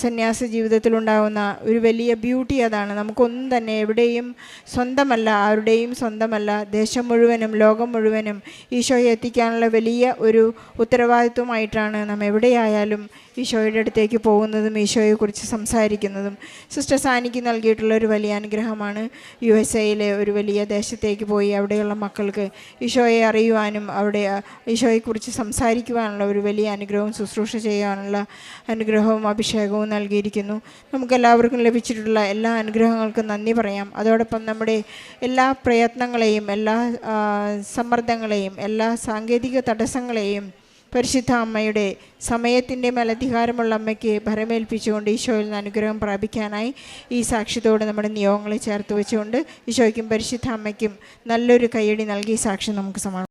സന്യാസ ജീവിതത്തിലുണ്ടാകുന്ന ഒരു വലിയ ബ്യൂട്ടി അതാണ്. നമുക്കൊന്നും തന്നെ എവിടെയും സ്വന്തമല്ല, ആരുടെയും സ്വന്തമല്ല. ദേശം മുഴുവനും ലോകം മുഴുവനും ഈശോയെ എത്തിക്കാനുള്ള വലിയ ഒരു ഉത്തരവാദിത്വമായിട്ടാണ് നാം എവിടെയായാലും ഈശോയുടെ അടുത്തേക്ക് പോകുന്നതും ഈശോയെക്കുറിച്ച് സംസാരിക്കുന്നതും. സിസ്റ്റർ സാനിക്ക് നൽകിയിട്ടുള്ള ഒരു വലിയ അനുഗ്രഹമാണ് USA ഒരു വലിയ ദേശത്തേക്ക് പോയി അവിടെയുള്ള മക്കൾക്ക് ഈശോയെ അറിയുവാനും അവിടെ ഈശോയെക്കുറിച്ച് സംസാരിക്കുവാനുള്ള ഒരു വലിയ അനുഗ്രഹവും ശുശ്രൂഷ ചെയ്യാനുള്ള അനുഗ്രഹവും അഭിഷേകവും നൽകിയിരിക്കുന്നു. നമുക്കെല്ലാവർക്കും ലഭിച്ചിട്ടുള്ള എല്ലാ അനുഗ്രഹങ്ങൾക്കും നന്ദി പറയാം. അതോടൊപ്പം നമ്മുടെ എല്ലാ പ്രയത്നങ്ങളെയും, എല്ലാ സമ്മർദ്ദങ്ങളെയും, എല്ലാ സാങ്കേതിക തടസ്സങ്ങളെയും പരിശുദ്ധ അമ്മയുടെ സമയത്തിൻ്റെ മേൽ അധികാരമുള്ള അമ്മയ്ക്ക് ഭരമേൽപ്പിച്ചുകൊണ്ട് ഈശോയിൽ നിന്ന് അനുഗ്രഹം പ്രാപിക്കാനായി ഈ സാക്ഷ്യത്തോട് നമ്മുടെ നിയോഗങ്ങളെ ചേർത്ത് വെച്ചുകൊണ്ട് ഈശോയ്ക്കും പരിശുദ്ധ അമ്മയ്ക്കും നല്ലൊരു കയ്യടി നൽകി സാക്ഷ്യം നമുക്ക് സമാധാനം.